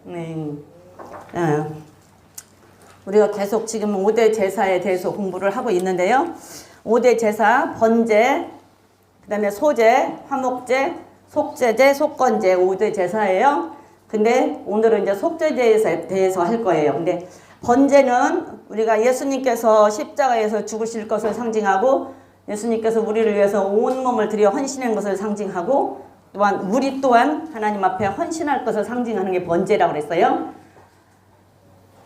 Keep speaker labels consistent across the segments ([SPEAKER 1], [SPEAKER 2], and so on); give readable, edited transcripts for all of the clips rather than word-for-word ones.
[SPEAKER 1] 네. 우리가 계속 지금 5대 제사에 대해서 공부를 하고 있는데요. 5대 제사, 번제, 그 다음에 소제, 화목제, 속제제, 속건제 5대 제사예요. 근데 오늘은 이제 속제제에 대해서 할 거예요. 근데 번제는 우리가 예수님께서 십자가에서 죽으실 것을 상징하고 예수님께서 우리를 위해서 온몸을 들여 헌신한 것을 상징하고 또한 우리 또한 하나님 앞에 헌신할 것을 상징하는 게 번제라고 그랬어요.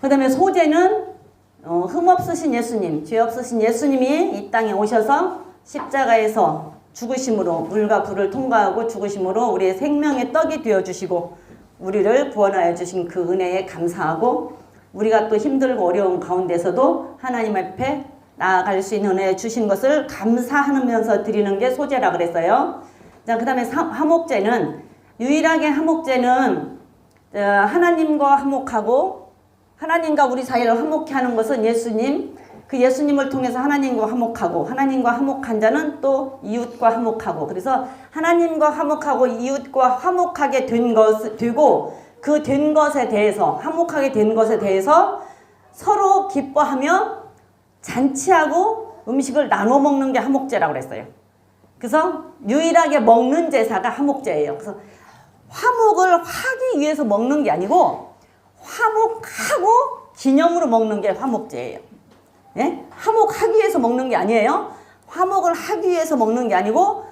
[SPEAKER 1] 그 다음에 소제는 흠없으신 예수님, 죄 없으신 예수님이 이 땅에 오셔서 십자가에서 죽으심으로 물과 불을 통과하고 죽으심으로 우리의 생명의 떡이 되어주시고 우리를 구원하여 주신 그 은혜에 감사하고 우리가 또 힘들고 어려운 가운데서도 하나님 앞에 나아갈 수 있는 은혜 주신 것을 감사하면서 드리는 게 소제라고 그랬어요. 자, 그 다음에 화목제는 유일하게 화목제는 하나님과 화목하고 하나님과 우리 사이를 화목케 하는 것은 예수님, 그 예수님을 통해서 하나님과 화목하고 하나님과 화목한 자는 또 이웃과 화목하고 그래서 하나님과 화목하고 이웃과 화목하게 되고 그 된 것에 대해서 화목하게 된 것에 대해서 서로 기뻐하며 잔치하고 음식을 나눠 먹는 게 화목제라고 그랬어요. 그래서 유일하게 먹는 제사가 화목제예요. 그래서 화목을 하기 위해서 먹는 게 아니고 화목하고 기념으로 먹는 게 화목제예요. 예? 화목하기 위해서 먹는 게 아니에요. 화목을 하기 위해서 먹는 게 아니고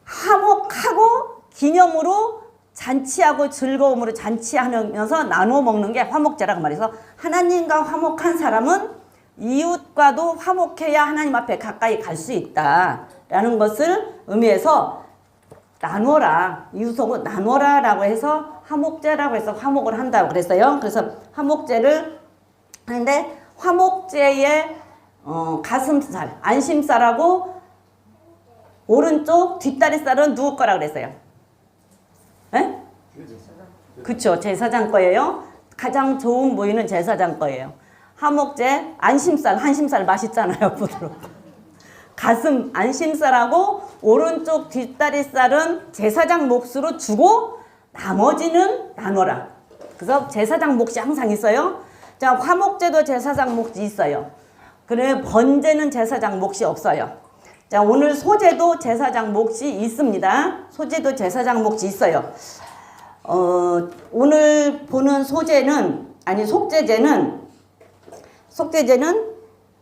[SPEAKER 1] 화목하고 기념으로 잔치하고 즐거움으로 잔치하면서 나누어 먹는 게 화목제라고 말해서 하나님과 화목한 사람은 이웃과도 화목해야 하나님 앞에 가까이 갈 수 있다라는 것을 의미해서 나누어라, 이웃하고 나누어라 라고 해서 화목제라고 해서 화목을 한다고 그랬어요. 그래서 화목제를 하는데 화목제의 가슴살, 안심살하고 오른쪽 뒷다리살은 누구 거라고 그랬어요? 예? 그쵸, 제사장 거예요. 가장 좋은 부위는 제사장 거예요. 화목제, 안심살, 한심살 맛있잖아요. 부드럽고. 가슴, 안심살하고 오른쪽 뒷다리살은 제사장 몫으로 주고 나머지는 나눠라. 그래서 제사장 몫이 항상 있어요. 자, 화목제도 제사장 몫이 있어요. 그래 번제는 제사장 몫이 없어요. 자, 오늘 소제도 제사장 몫이 있습니다. 소제도 제사장 몫이 있어요. 오늘 보는 속제제는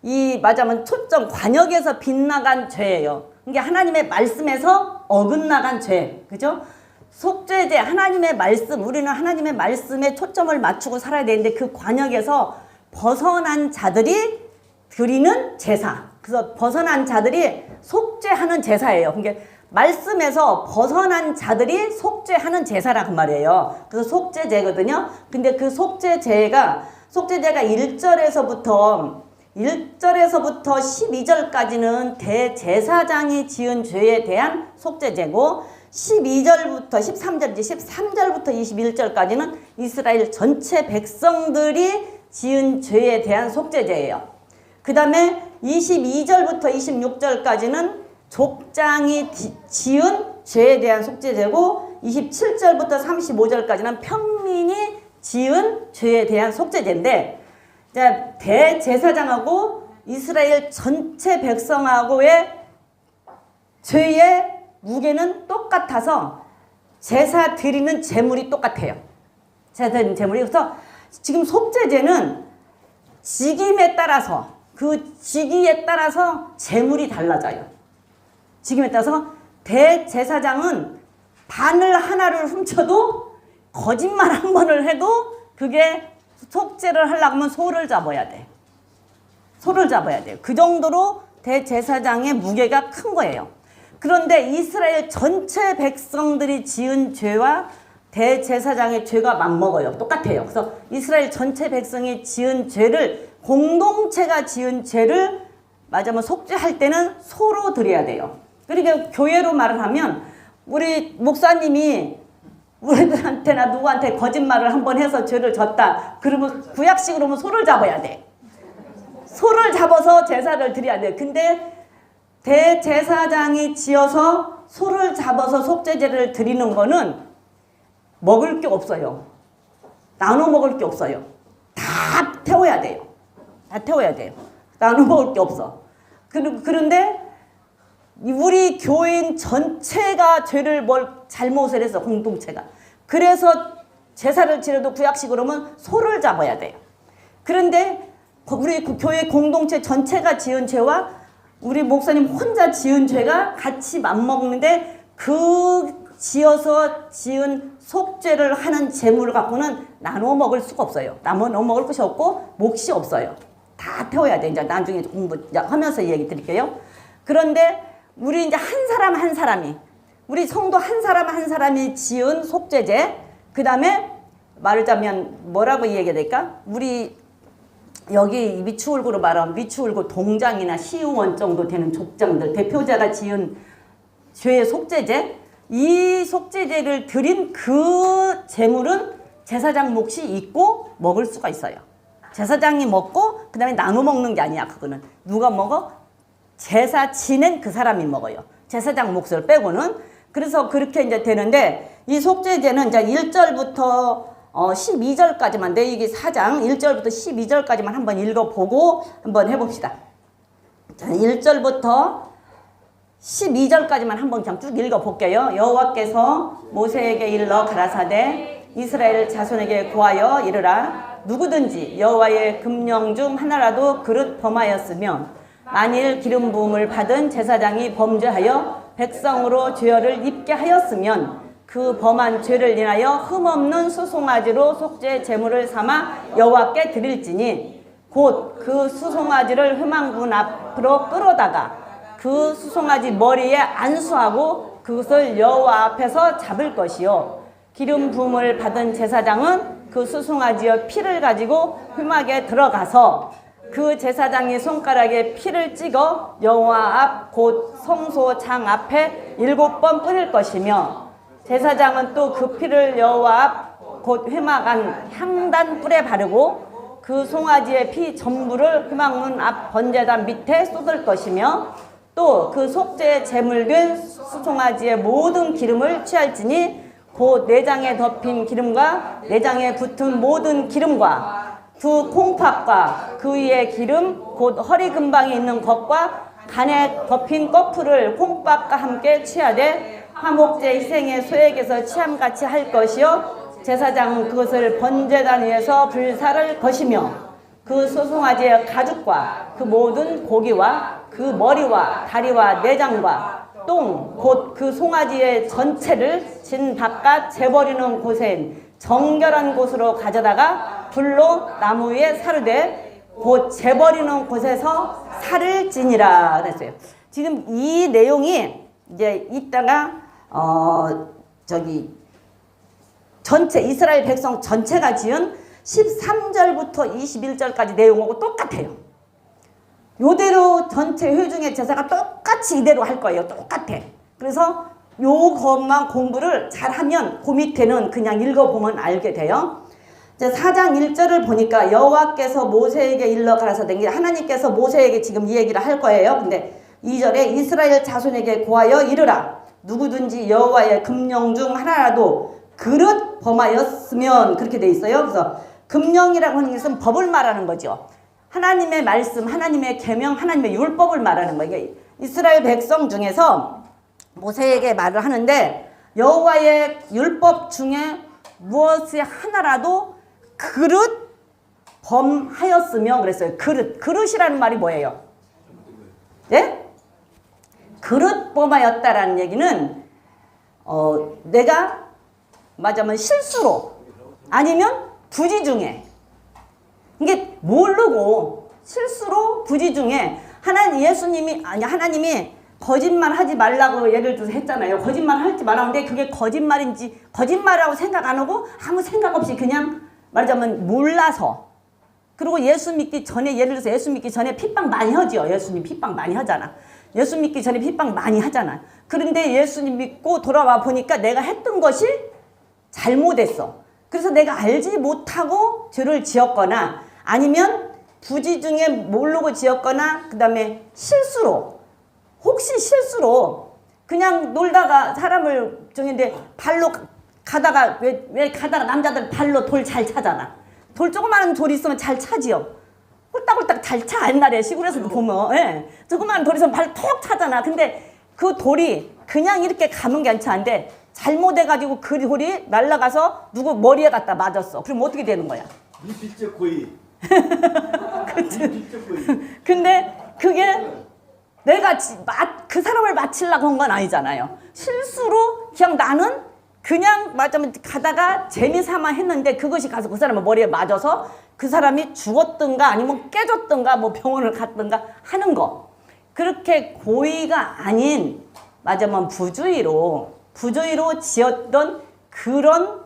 [SPEAKER 1] 이 말하자면 초점 관역에서 빗나간 죄예요. 이게 하나님의 말씀에서 어긋나간 죄, 그죠? 속죄제 하나님의 말씀, 우리는 하나님의 말씀에 초점을 맞추고 살아야 되는데 그 관역에서 벗어난 자들이 드리는 제사. 그래서 벗어난 자들이 속죄하는 제사예요. 그러니까 말씀에서 벗어난 자들이 속죄하는 제사라고 말이에요. 그래서 속죄제거든요. 근데 그 속죄제가 1절에서부터 12절까지는 대제사장이 지은 죄에 대한 속죄제고 13절부터 21절까지는 이스라엘 전체 백성들이 지은 죄에 대한 속죄제예요. 그 다음에 22절부터 26절까지는 족장이 지은 죄에 대한 속죄제고 27절부터 35절까지는 평민이 지은 죄에 대한 속죄제인데 대제사장하고 이스라엘 전체 백성하고의 죄의 무게는 똑같아서 제사 드리는 제물이 똑같아요. 제사 드리는 제물이. 그래서 지금 속죄제는 직임에 따라서 그 직위에 따라서 제물이 달라져요. 직임에 따라서 대제사장은 바늘 하나를 훔쳐도 거짓말 한 번을 해도 그게 속죄를 하려고 하면 소를 잡아야 돼. 소를 잡아야 돼요. 그 정도로 대제사장의 무게가 큰 거예요. 그런데 이스라엘 전체 백성들이 지은 죄와 대제사장의 죄가 맞먹어요. 똑같아요. 그래서 이스라엘 전체 백성이 지은 죄를 공동체가 지은 죄를 말하자면 속죄할 때는 소로 드려야 돼요. 그러니까 교회로 말을 하면 우리 목사님이 우리들한테나 누구한테 거짓말을 한번 해서 죄를 졌다. 그러면 구약식으로 하면 소를 잡아야 돼. 소를 잡아서 제사를 드려야 돼. 근데 대제사장이 지어서 소를 잡아서 속죄제를 드리는 거는 먹을 게 없어요. 나눠 먹을 게 없어요. 다 태워야 돼요. 다 태워야 돼요. 나눠 먹을 게 없어. 그런데 우리 교인 전체가 죄를 잘못을 해서 공동체가. 그래서 제사를 지내도 구약식으로 하면 소를 잡아야 돼요. 그런데 우리 교회 공동체 전체가 지은 죄와 우리 목사님 혼자 지은 죄가 같이 맞먹는데 그 지어서 지은 속죄를 하는 재물을 갖고는 나눠 먹을 수가 없어요. 나눠 먹을 것이 없고 몫이 없어요. 다 태워야 돼. 이제 나중에 공부하면서 얘기 드릴게요. 그런데 우리 이제 한 사람 한 사람이 우리 성도 한 사람 한 사람이 지은 속죄제, 그 다음에 말하자면 뭐라고 얘기해야 될까? 우리 여기 미추홀구로 말하면 미추홀구 동장이나 시의원 정도 되는 족장들 대표자가 지은 죄의 속죄제, 이 속죄제를 드린 그 재물은 제사장 몫이 있고 먹을 수가 있어요. 제사장이 먹고 그 다음에 나눠 먹는 게 아니야. 그거는 누가 먹어? 제사 지낸 그 사람이 먹어요. 제사장 몫을 빼고는. 그래서 그렇게 이제 되는데 이 속죄제는 이제 1절부터 12절까지만 레위기 4장 1절부터 12절까지만 한번 읽어보고 한번 해봅시다. 자, 1절부터 12절까지만 한번 그냥 쭉 읽어볼게요. 여호와께서 모세에게 일러 가라사대 이스라엘 자손에게 고하여 이르라. 누구든지 여호와의 금령 중 하나라도 그릇 범하였으면 만일 기름 부음을 받은 제사장이 범죄하여 백성으로 죄를 입게 하였으면 그 범한 죄를 인하여 흠없는 수송아지로 속죄 제물을 삼아 여호와께 드릴지니 곧 그 수송아지를 회막문 앞으로 끌어다가 그 수송아지 머리에 안수하고 그것을 여호와 앞에서 잡을 것이요 기름 부음을 받은 제사장은 그 수송아지의 피를 가지고 회막에 들어가서 그 제사장이 손가락에 피를 찍어 여호와 앞 곧 성소장 앞에 7번 뿌릴 것이며 제사장은 또 그 피를 여호와 앞 곧 회막 안 향단 뿔에 바르고 그 송아지의 피 전부를 회막문 앞 번제단 밑에 쏟을 것이며 또 그 속죄 제물된 수송아지의 모든 기름을 취할지니 곧 내장에 덮인 기름과 내장에 붙은 모든 기름과 두 콩팥과 그 위에 기름 곧 허리 근방에 있는 것과 간에 덮인 꺼풀을 콩팥과 함께 취하되 화목제 희생의 소액에서 취함같이 할 것이요 제사장은 그것을 번제단 위에서 불사를 것이며 그 소송아지의 가죽과 그 모든 고기와 그 머리와 다리와 내장과 똥 곧 그 송아지의 전체를 진 바깥 재버리는 곳엔 정결한 곳으로 가져다가 불로 나무 위에 사르되 곧 재버리는 곳에서 살을 지니라 그랬어요. 지금 이 내용이 이제 이따가 전체 이스라엘 백성 전체가 지은 13절부터 21절까지 내용하고 똑같아요. 요대로 전체 회중의 제사가 똑같이 이대로 할 거예요. 똑같아. 그래서 요것만 공부를 잘하면 그 밑에는 그냥 읽어보면 알게 돼요. 이제 4장 1절을 보니까 여호와께서 모세에게 일러 가라사대 하나님께서 모세에게 지금 이 얘기를 할 거예요. 근데 2절에 이스라엘 자손에게 고하여 이르라. 누구든지 여호와의 금령 중 하나라도 그릇 범하였으면 그렇게 돼 있어요. 그래서 금령이라고 하는 것은 법을 말하는 거죠. 하나님의 말씀, 하나님의 계명, 하나님의 율법을 말하는 거예요. 이스라엘 백성 중에서 모세에게 말을 하는데 여호와의 율법 중에 무엇이 하나라도 그릇 범하였으면 그랬어요. 그릇이라는 말이 뭐예요? 예? 그릇 범하였다라는 얘기는 내가 맞으면 실수로 아니면 부지 중에 이게 모르고 실수로 부지 중에 하나님이 거짓말 하지 말라고 예를 들어서 했잖아요. 거짓말 하지 말라는데 그게 거짓말인지 거짓말이라고 생각 안 하고 아무 생각 없이 그냥 말하자면 몰라서 그리고 예수 믿기 전에 예를 들어서 예수 믿기 전에 핍박 많이 하죠. 예수님 핍박 많이 하잖아. 예수 믿기 전에 핍박 많이 하잖아. 그런데 예수님 믿고 돌아와 보니까 내가 했던 것이 잘못했어. 그래서 내가 알지 못하고 죄를 지었거나 아니면 부지 중에 모르고 지었거나 그 다음에 혹시 실수로 그냥 놀다가 사람을 정했는데 발로 가다가 왜 가다가 남자들 발로 돌 잘 차잖아. 돌 조그마한 돌이 있으면 잘 차지요. 홀딱홀딱 잘 차. 옛날에 시골에서도 보면 예. 조그마한 돌이 있으면 발 톡 차잖아. 근데 그 돌이 그냥 이렇게 가면 괜찮은데 잘못해가지고 그 돌이 날아가서 누구 머리에 갖다 맞았어. 그럼 어떻게 되는 거야?
[SPEAKER 2] 미필적 고의.
[SPEAKER 1] 근데 그게 내가 그 사람을 맞추려고 한 건 아니잖아요. 실수로 그냥 나는 그냥 맞으면 가다가 재미삼아 했는데 그것이 가서 그 사람의 머리에 맞아서 그 사람이 죽었든가 아니면 깨졌든가 뭐 병원을 갔든가 하는 거. 그렇게 고의가 아닌 맞으면 부주의로 지었던 그런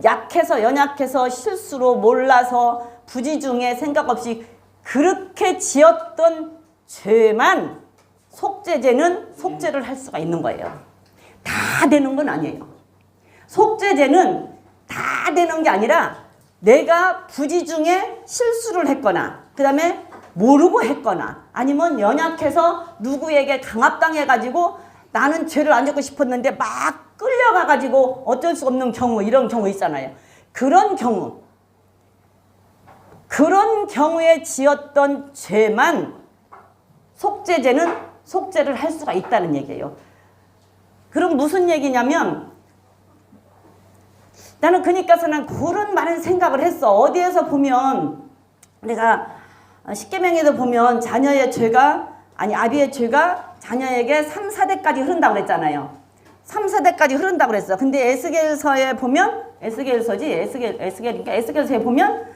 [SPEAKER 1] 약해서 연약해서 실수로 몰라서 부지중에 생각 없이 그렇게 지었던 죄만 속죄죄는 속죄를 할 수가 있는 거예요. 다 되는 건 아니에요. 속죄죄는 다 되는 게 아니라 내가 부지중에 실수를 했거나 그 다음에 모르고 했거나 아니면 연약해서 누구에게 강압당해가지고 나는 죄를 안 짓고 싶었는데 막 끌려가가지고 어쩔 수 없는 경우 이런 경우 있잖아요. 그런 경우에 지었던 죄만 속죄죄는 속죄를 할 수가 있다는 얘기예요. 그럼 무슨 얘기냐면 나는 그러니까서는 그런 많은 생각을 했어. 어디에서 보면 내가 십계명에도 보면 자녀의 죄가 아니 아비의 죄가 자녀에게 3, 4대까지 흐른다고 그랬잖아요. 3, 4대까지 흐른다고 그랬어. 근데 에스겔서에 보면 에스겔서에 보면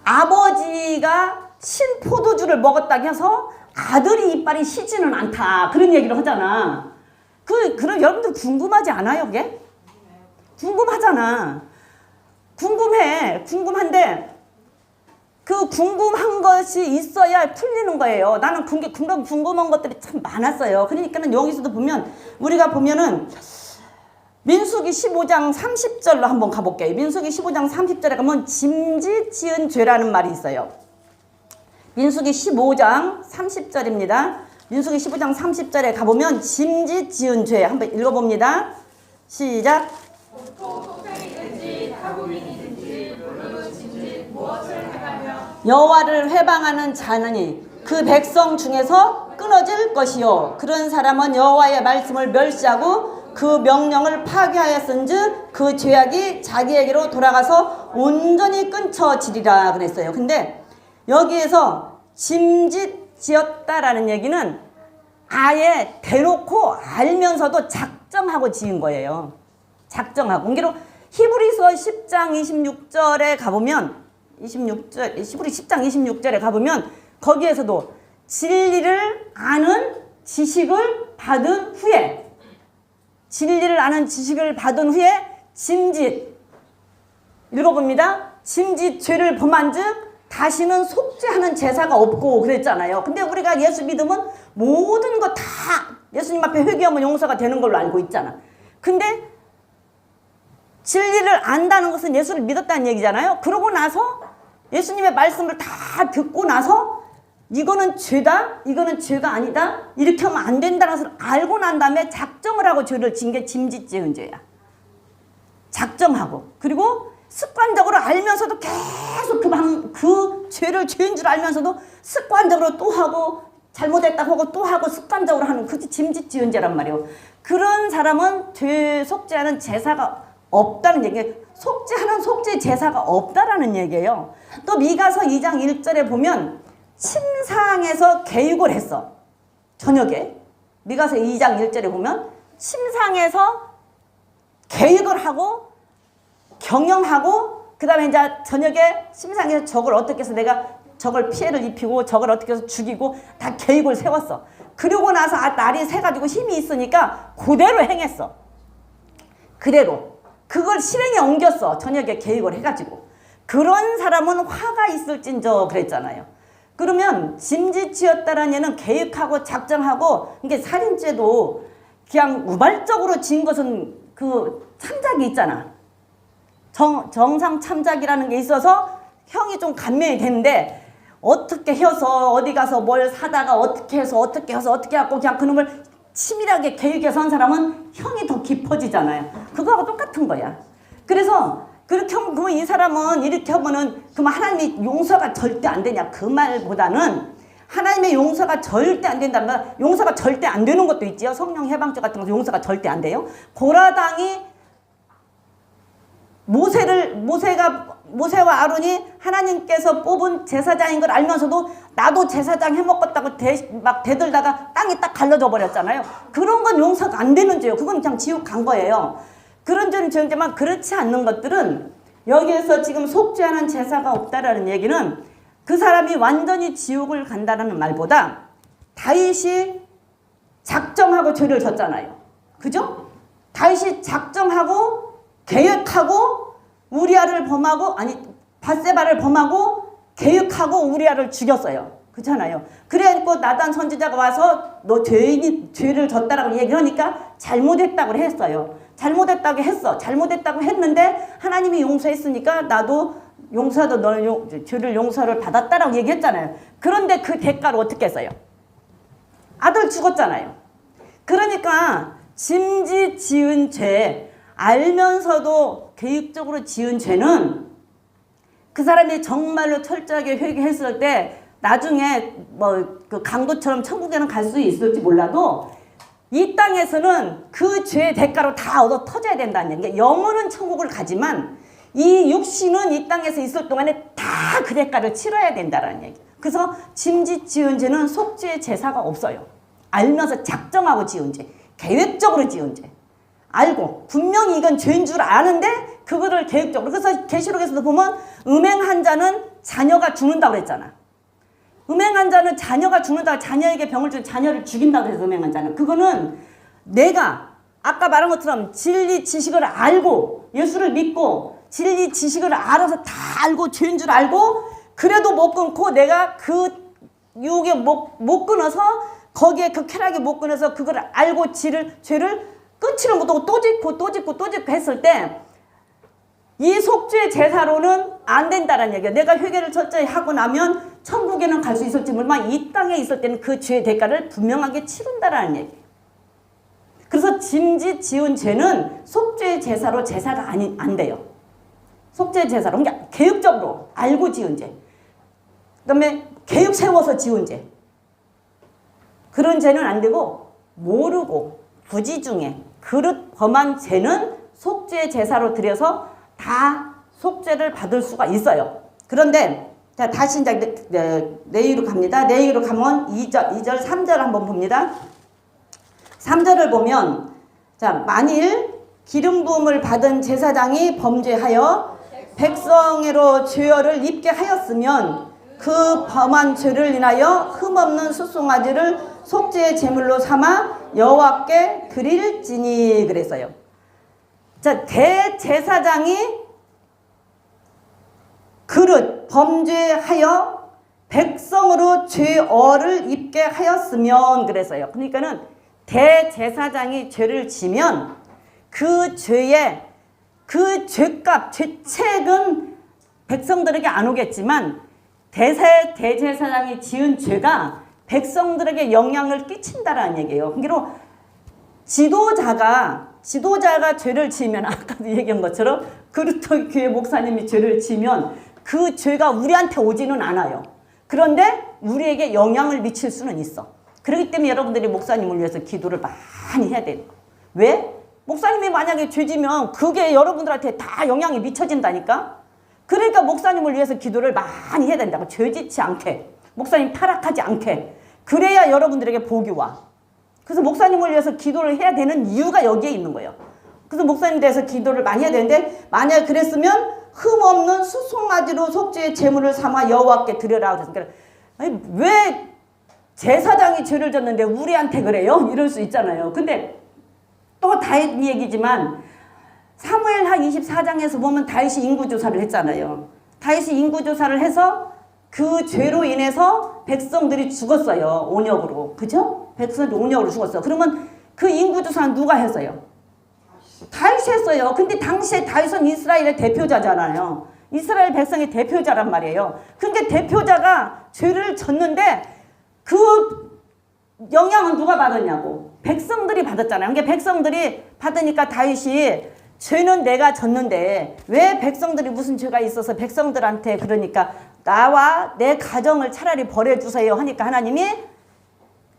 [SPEAKER 1] 아버지가 신포도주를 먹었다고 해서 아들이 이빨이 시지는 않다. 그런 얘기를 하잖아. 그럼 여러분들 궁금하지 않아요, 그게? 궁금하잖아. 궁금한데 그 궁금한 것이 있어야 풀리는 거예요. 나는 그런 궁금한 것들이 참 많았어요. 그러니까는 여기서도 보면 우리가 보면은 민수기 15장 30절로 한번 가볼게요. 민수기 15장 30절에 가면 짐짓 지은 죄라는 말이 있어요. 민수기 15장 30절입니다. 민수기 15장 30절에 가보면 짐짓 지은 죄 한번 읽어봅니다. 시작. 여호와를 회방하는 자는 그 백성 중에서 끊어질 것이요 그런 사람은 여호와의 말씀을 멸시하고 그 명령을 파괴하였은즉 그 죄악이 자기에게로 돌아가서 온전히 끊쳐지리라 그랬어요. 근데 여기에서 짐짓 지었다라는 얘기는 아예 대놓고 알면서도 작정하고 지은 거예요. 작정하고. 그러니까 히브리서 10장 26절에 가보면 히브리 10장 26절에 가보면 거기에서도 진리를 아는 지식을 받은 후에 짐짓 읽어봅니다. 짐짓 죄를 범한즉 다시는 속죄하는 제사가 없고 그랬잖아요. 근데 우리가 예수 믿으면 모든 거 다 예수님 앞에 회개하면 용서가 되는 걸로 알고 있잖아. 근데 진리를 안다는 것은 예수를 믿었다는 얘기잖아요. 그러고 나서 예수님의 말씀을 다 듣고 나서 이거는 죄다, 이거는 죄가 아니다, 이렇게 하면 안 된다는 것을 알고 난 다음에 작정을 하고 죄를 진 게 짐짓 지은 죄야. 작정하고. 그리고 습관적으로 알면서도 계속 그 죄를 죄인 줄 알면서도 습관적으로 또 하고 잘못했다고 하고 또 하고 습관적으로 하는 그게 짐짓 지은 죄란 말이에요. 그런 사람은 죄 속죄하는 제사가 없다는 얘기예요. 속죄하는 속죄 제사가 없다라는 얘기예요. 또 미가서 2장 1절에 보면 침상에서 개육을 했어. 저녁에 미가서 2장 1절에 보면 침상에서 개육을 하고 경영하고 그 다음에 이제 저녁에 침상에서 적을 어떻게 해서 내가 적을 피해를 입히고 적을 어떻게 해서 죽이고 다 계획을 세웠어. 그러고 나서 날이 새가지고 힘이 있으니까 그대로 행했어. 그대로. 그걸 실행에 옮겼어. 저녁에 계획을 해가지고. 그런 사람은 화가 있을진저 그랬잖아요. 그러면 짐짓지었다라는 얘는 계획하고 작정하고 이게 살인죄도 그냥 우발적으로 지은 것은 그 참작이 있잖아. 정상 참작이라는 게 있어서 형이 좀 감면이 되는데 어떻게 해서 어디 가서 뭘 사다가 어떻게 해서 어떻게 하고 그냥 그놈을 치밀하게 계획해서 한 사람은 형이 더 깊어지잖아요. 그거하고 똑같은 거야. 그래서 그렇게 하면 그러면 이 사람은 이렇게 하면은 그러면 하나님의 용서가 절대 안 되냐 그 말보다는 하나님의 용서가 절대 안 된다는 말, 용서가 절대 안 되는 것도 있지요. 성령 해방죄 같은 거 용서가 절대 안 돼요. 고라당이 모세와 아론이 하나님께서 뽑은 제사장인 걸 알면서도 나도 제사장 해먹었다고 막 대들다가 땅이 딱 갈라져 버렸잖아요. 그런 건 용서가 안 되는 죄예요. 그건 그냥 지옥 간 거예요. 그런 죄는 죄지만 그렇지 않는 것들은 여기에서 지금 속죄하는 제사가 없다라는 얘기는 그 사람이 완전히 지옥을 간다는 말보다 다윗이 작정하고 죄를 졌잖아요. 그죠? 다윗이 작정하고 계획하고 우리아를 범하고 밧세바를 범하고 계획하고 우리아를 죽였어요. 그렇잖아요. 그래갖고 나단 선지자가 와서 너 죄를 졌다라고 얘기하니까 잘못했다고 했어요. 잘못했다고 했는데 하나님이 용서했으니까 나도 용서도 너는 죄를 용서를 받았다라고 얘기했잖아요. 그런데 그 대가로 어떻게 했어요? 아들 죽었잖아요. 그러니까 짐짓 지은 죄, 알면서도 계획적으로 지은 죄는 그 사람이 정말로 철저하게 회개했을 때 나중에 뭐 그 강도처럼 천국에는 갈 수 있을지 몰라도 이 땅에서는 그 죄의 대가로 다 얻어 터져야 된다는 얘기예요. 영혼은 천국을 가지만 이 육신은 이 땅에서 있을 동안에 다 그 대가를 치러야 된다는 얘기. 그래서 짐짓 지은 죄는 속죄 제사가 없어요. 알면서 작정하고 지은 죄, 계획적으로 지은 죄. 알고 분명히 이건 죄인 줄 아는데 그거를 계획적으로. 그래서 계시록에서도 보면 음행한 자는 자녀가 죽는다고 그랬잖아. 음행한 자는 자녀가 죽는다고, 자녀에게 병을 준 자녀를 죽인다고 해서 음행한 자는. 그거는 내가 아까 말한 것처럼 진리 지식을 알고 예수를 믿고 진리 지식을 알아서 다 알고 죄인 줄 알고 그래도 못 끊고 내가 그 유혹에 못 끊어서 거기에 그 쾌락에 못 끊어서 그걸 알고 죄를 끊지를 못하고 또 짓고 했을 때 이 속죄 제사로는 안 된다는 얘기예요. 내가 회개를 철저히 하고 나면 천국에는 갈 수 있을지 모르지만 이 땅에 있을 때는 그 죄의 대가를 분명하게 치른다라는 얘기예요. 그래서 짐짓 지은 죄는 속죄 제사로 제사가 안 돼요. 속죄 제사로 그러니까 계획적으로 알고 지은 죄, 그다음에 계획 세워서 지은 죄, 그런 죄는 안 되고 모르고 부지중에 그릇 범한 죄는 속죄 제사로 드려서 다 속죄를 받을 수가 있어요. 그런데 자 다시 이제 내일로 갑니다. 내일로 가면 2절 3절 한번 봅니다. 3절을 보면 자 만일 기름 부음을 받은 제사장이 범죄하여 백성으로 죄를 입게 하였으면 그 범한 죄를 인하여 흠없는 숫송아지를 속죄의 제물로 삼아 여호와께 드릴지니 그랬어요. 자 대제사장이 그릇 범죄하여 백성으로 죄를 입게 하였으면 그랬어요. 그러니까는 대제사장이 죄를 지면 그 죄의 그 죄값, 죄책은 백성들에게 안 오겠지만 대제사장이 지은 죄가 백성들에게 영향을 끼친다라는 얘기예요. 그러니까 지도자가 죄를 지으면 아까도 얘기한 것처럼 그루터 교회 목사님이 죄를 지면 그 죄가 우리한테 오지는 않아요. 그런데 우리에게 영향을 미칠 수는 있어. 그렇기 때문에 여러분들이 목사님을 위해서 기도를 많이 해야 돼요. 왜? 목사님이 만약에 죄지면 그게 여러분들한테 다 영향이 미쳐진다니까. 그러니까 목사님을 위해서 기도를 많이 해야 된다고. 죄짓지 않게, 목사님 타락하지 않게. 그래야 여러분들에게 복이 와. 그래서 목사님을 위해서 기도를 해야 되는 이유가 여기에 있는 거예요. 그래서 목사님에 대해서 기도를 많이 해야 되는데 만약에 그랬으면 흠없는 수송아지로 속죄의 제물을 삼아 여호와께 드려라 그랬으니까 아니, 왜 제사장이 죄를 졌는데 우리한테 그래요? 이럴 수 있잖아요. 근데 또 다윗 얘기지만 사무엘하 24장에서 보면 다윗이 인구조사를 했잖아요. 다윗이 인구조사를 해서 그 죄로 인해서 백성들이 죽었어요. 온역으로. 그죠? 백성들이 온역으로 죽었어요. 그러면 그 인구조사는 누가 했어요? 다윗이 했어요. 근데 당시에 다윗은 이스라엘의 대표자잖아요. 이스라엘 백성의 대표자란 말이에요. 근데 대표자가 죄를 졌는데 그 영향은 누가 받았냐고. 백성들이 받았잖아요. 그러니까 백성들이 받으니까 다윗이 죄는 내가 졌는데 왜 백성들이 무슨 죄가 있어서 백성들한테 그러니까 나와 내 가정을 차라리 버려주세요 하니까 하나님이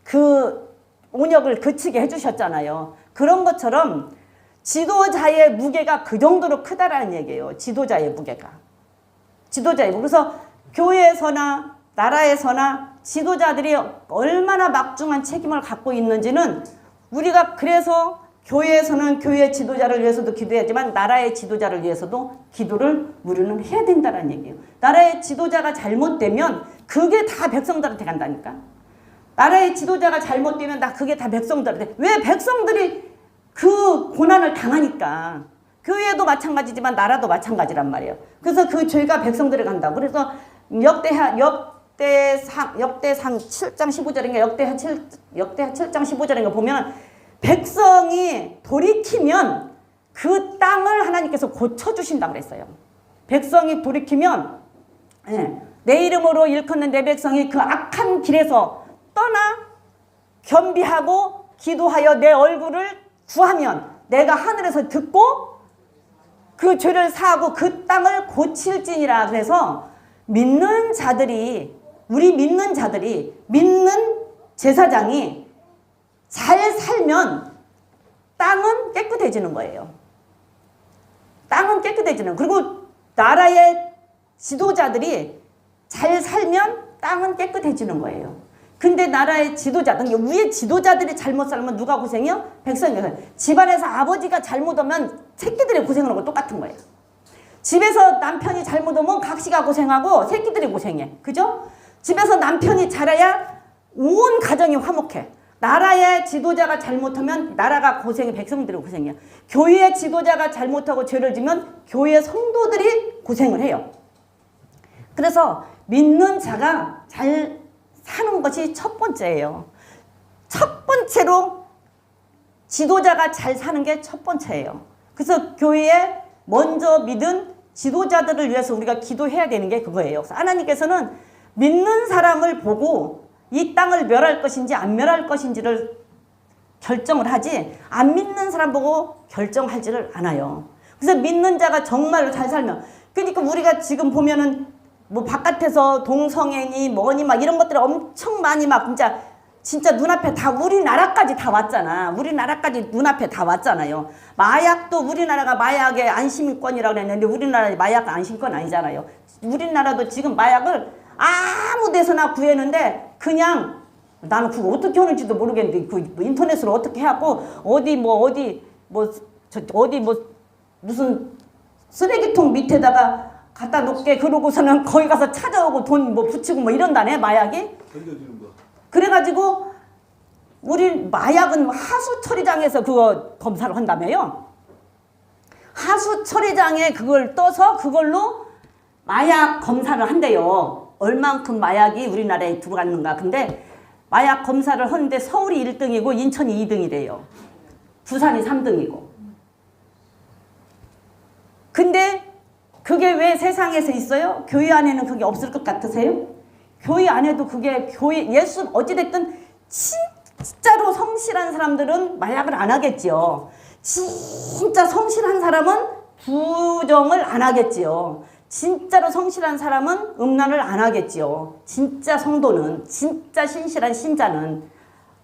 [SPEAKER 1] 그 온역을 그치게 해주셨잖아요. 그런 것처럼 지도자의 무게가 그 정도로 크다라는 얘기예요. 지도자의 무게가. 그래서 교회에서나 나라에서나 지도자들이 얼마나 막중한 책임을 갖고 있는지는 우리가 그래서 교회에서는 교회 지도자를 위해서도 기도해야지만 나라의 지도자를 위해서도 기도를 우리는 해야 된다는 얘기예요. 나라의 지도자가 잘못되면 그게 다 백성들한테 간다니까. 나라의 지도자가 잘못되면 그게 다 백성들한테. 왜 백성들이 그 고난을 당하니까. 교회도 마찬가지지만 나라도 마찬가지란 말이에요. 그래서 그 죄가 백성들에 간다고. 그래서 역대상 7장 15절인가 역대하 7장 15절인가 보면 백성이 돌이키면 그 땅을 하나님께서 고쳐주신다고 그랬어요. 백성이 돌이키면 내 이름으로 일컫는 내 백성이 그 악한 길에서 떠나 겸비하고 기도하여 내 얼굴을 구하면 내가 하늘에서 듣고 그 죄를 사하고 그 땅을 고칠지니라. 그래서 믿는 자들이 믿는 제사장이 잘 살면 땅은 깨끗해지는 거예요. 땅은 깨끗해지는. 그리고 나라의 지도자들이 잘 살면 땅은 깨끗해지는 거예요. 근데 나라의 지도자들, 위에 지도자들이 잘못 살면 누가 고생해요? 백성이 고생해요. 집안에서 아버지가 잘못하면 새끼들이 고생하는 거 똑같은 거예요. 집에서 남편이 잘못하면 각시가 고생하고 새끼들이 고생해. 그죠? 집에서 남편이 잘해야 온 가정이 화목해. 나라의 지도자가 잘못하면 나라가 고생해, 백성들이 고생해요. 교회의 지도자가 잘못하고 죄를 지면 교회 성도들이 고생을 해요. 그래서 믿는 자가 잘 사는 것이 첫 번째예요. 첫 번째로 지도자가 잘 사는 게 첫 번째예요. 그래서 교회에 먼저 믿은 지도자들을 위해서 우리가 기도해야 되는 게 그거예요. 그래서 하나님께서는 믿는 사람을 보고 이 땅을 멸할 것인지 안 멸할 것인지를 결정을 하지 안 믿는 사람 보고 결정하지를 않아요. 그래서 믿는 자가 정말로 잘 살면 그러니까 우리가 지금 보면은 뭐 바깥에서 동성애니 뭐니 막 이런 것들이 엄청 많이 막 진짜 눈앞에 다 우리나라까지 다 왔잖아. 우리나라까지 눈앞에 다 왔잖아요. 마약도 우리나라가 마약의 안심권이라고 했는데 우리나라 마약 안심권 아니잖아요. 우리나라도 지금 마약을 아무 데서나 구했는데 그냥 나는 그거 어떻게 하는지도 모르겠는데 그 인터넷으로 어떻게 하고 어디 무슨 쓰레기통 밑에다가 갖다 놓게 그러고서는 거기 가서 찾아오고 돈 붙이고 이런다네 마약이. 그래가지고 우리 마약은 하수 처리장에서 그거 검사를 한다며요. 하수 처리장에 그걸 떠서 그걸로 마약 검사를 한대요. 얼만큼 마약이 우리나라에 들어갔는가. 근데 마약 검사를 하는데 서울이 1등이고 인천이 2등이래요. 부산이 3등이고. 근데 그게 왜 세상에서 있어요? 교회 안에는 그게 없을 것 같으세요? 교회 안에도 그게 예수 어찌됐든 진짜로 성실한 사람들은 마약을 안 하겠지요. 진짜 성실한 사람은 부정을 안 하겠지요. 진짜로 성실한 사람은 음란을 안 하겠지요. 진짜 성도는, 진짜 신실한 신자는.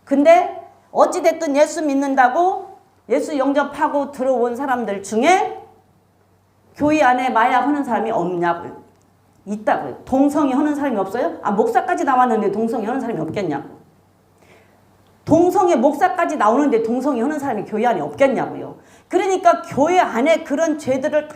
[SPEAKER 1] 근데 어찌됐든 예수 믿는다고 예수 영접하고 들어온 사람들 중에 교회 안에 마약 하는 사람이 없냐고요. 있다고요. 동성애 하는 사람이 없어요? 목사까지 나왔는데 동성애 하는 사람이 없겠냐고. 동성애 목사까지 나오는데 동성애 하는 사람이 교회 안에 없겠냐고요. 그러니까 교회 안에 그런 죄들을 다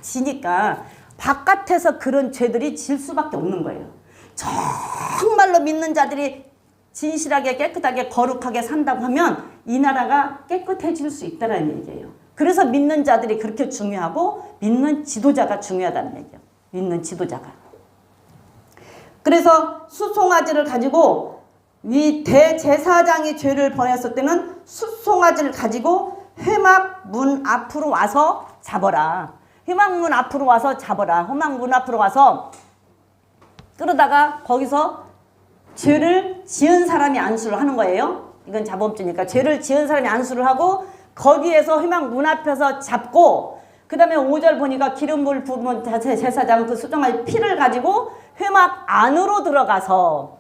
[SPEAKER 1] 지니까 바깥에서 그런 죄들이 질 수밖에 없는 거예요. 정말로 믿는 자들이 진실하게 깨끗하게 거룩하게 산다고 하면 이 나라가 깨끗해질 수 있다는 얘기예요. 그래서 믿는 자들이 그렇게 중요하고 믿는 지도자가 중요하다는 얘기예요. 믿는 지도자가. 그래서 수송아지를 가지고 이 대제사장이 죄를 범했을 때는 수송아지를 가지고 회막문 앞으로 와서 잡아라. 회막문 앞으로 와서 잡아라. 회막문 앞으로 와서 그러다가 거기서 죄를 지은 사람이 안수를 하는 거예요. 이건 자범죄니까 죄를 지은 사람이 안수를 하고 거기에서 회막 문 앞에서 잡고 그 다음에 5절 보니까 기름물 부으면 제사장은 그 수정할 피를 가지고 회막 안으로 들어가서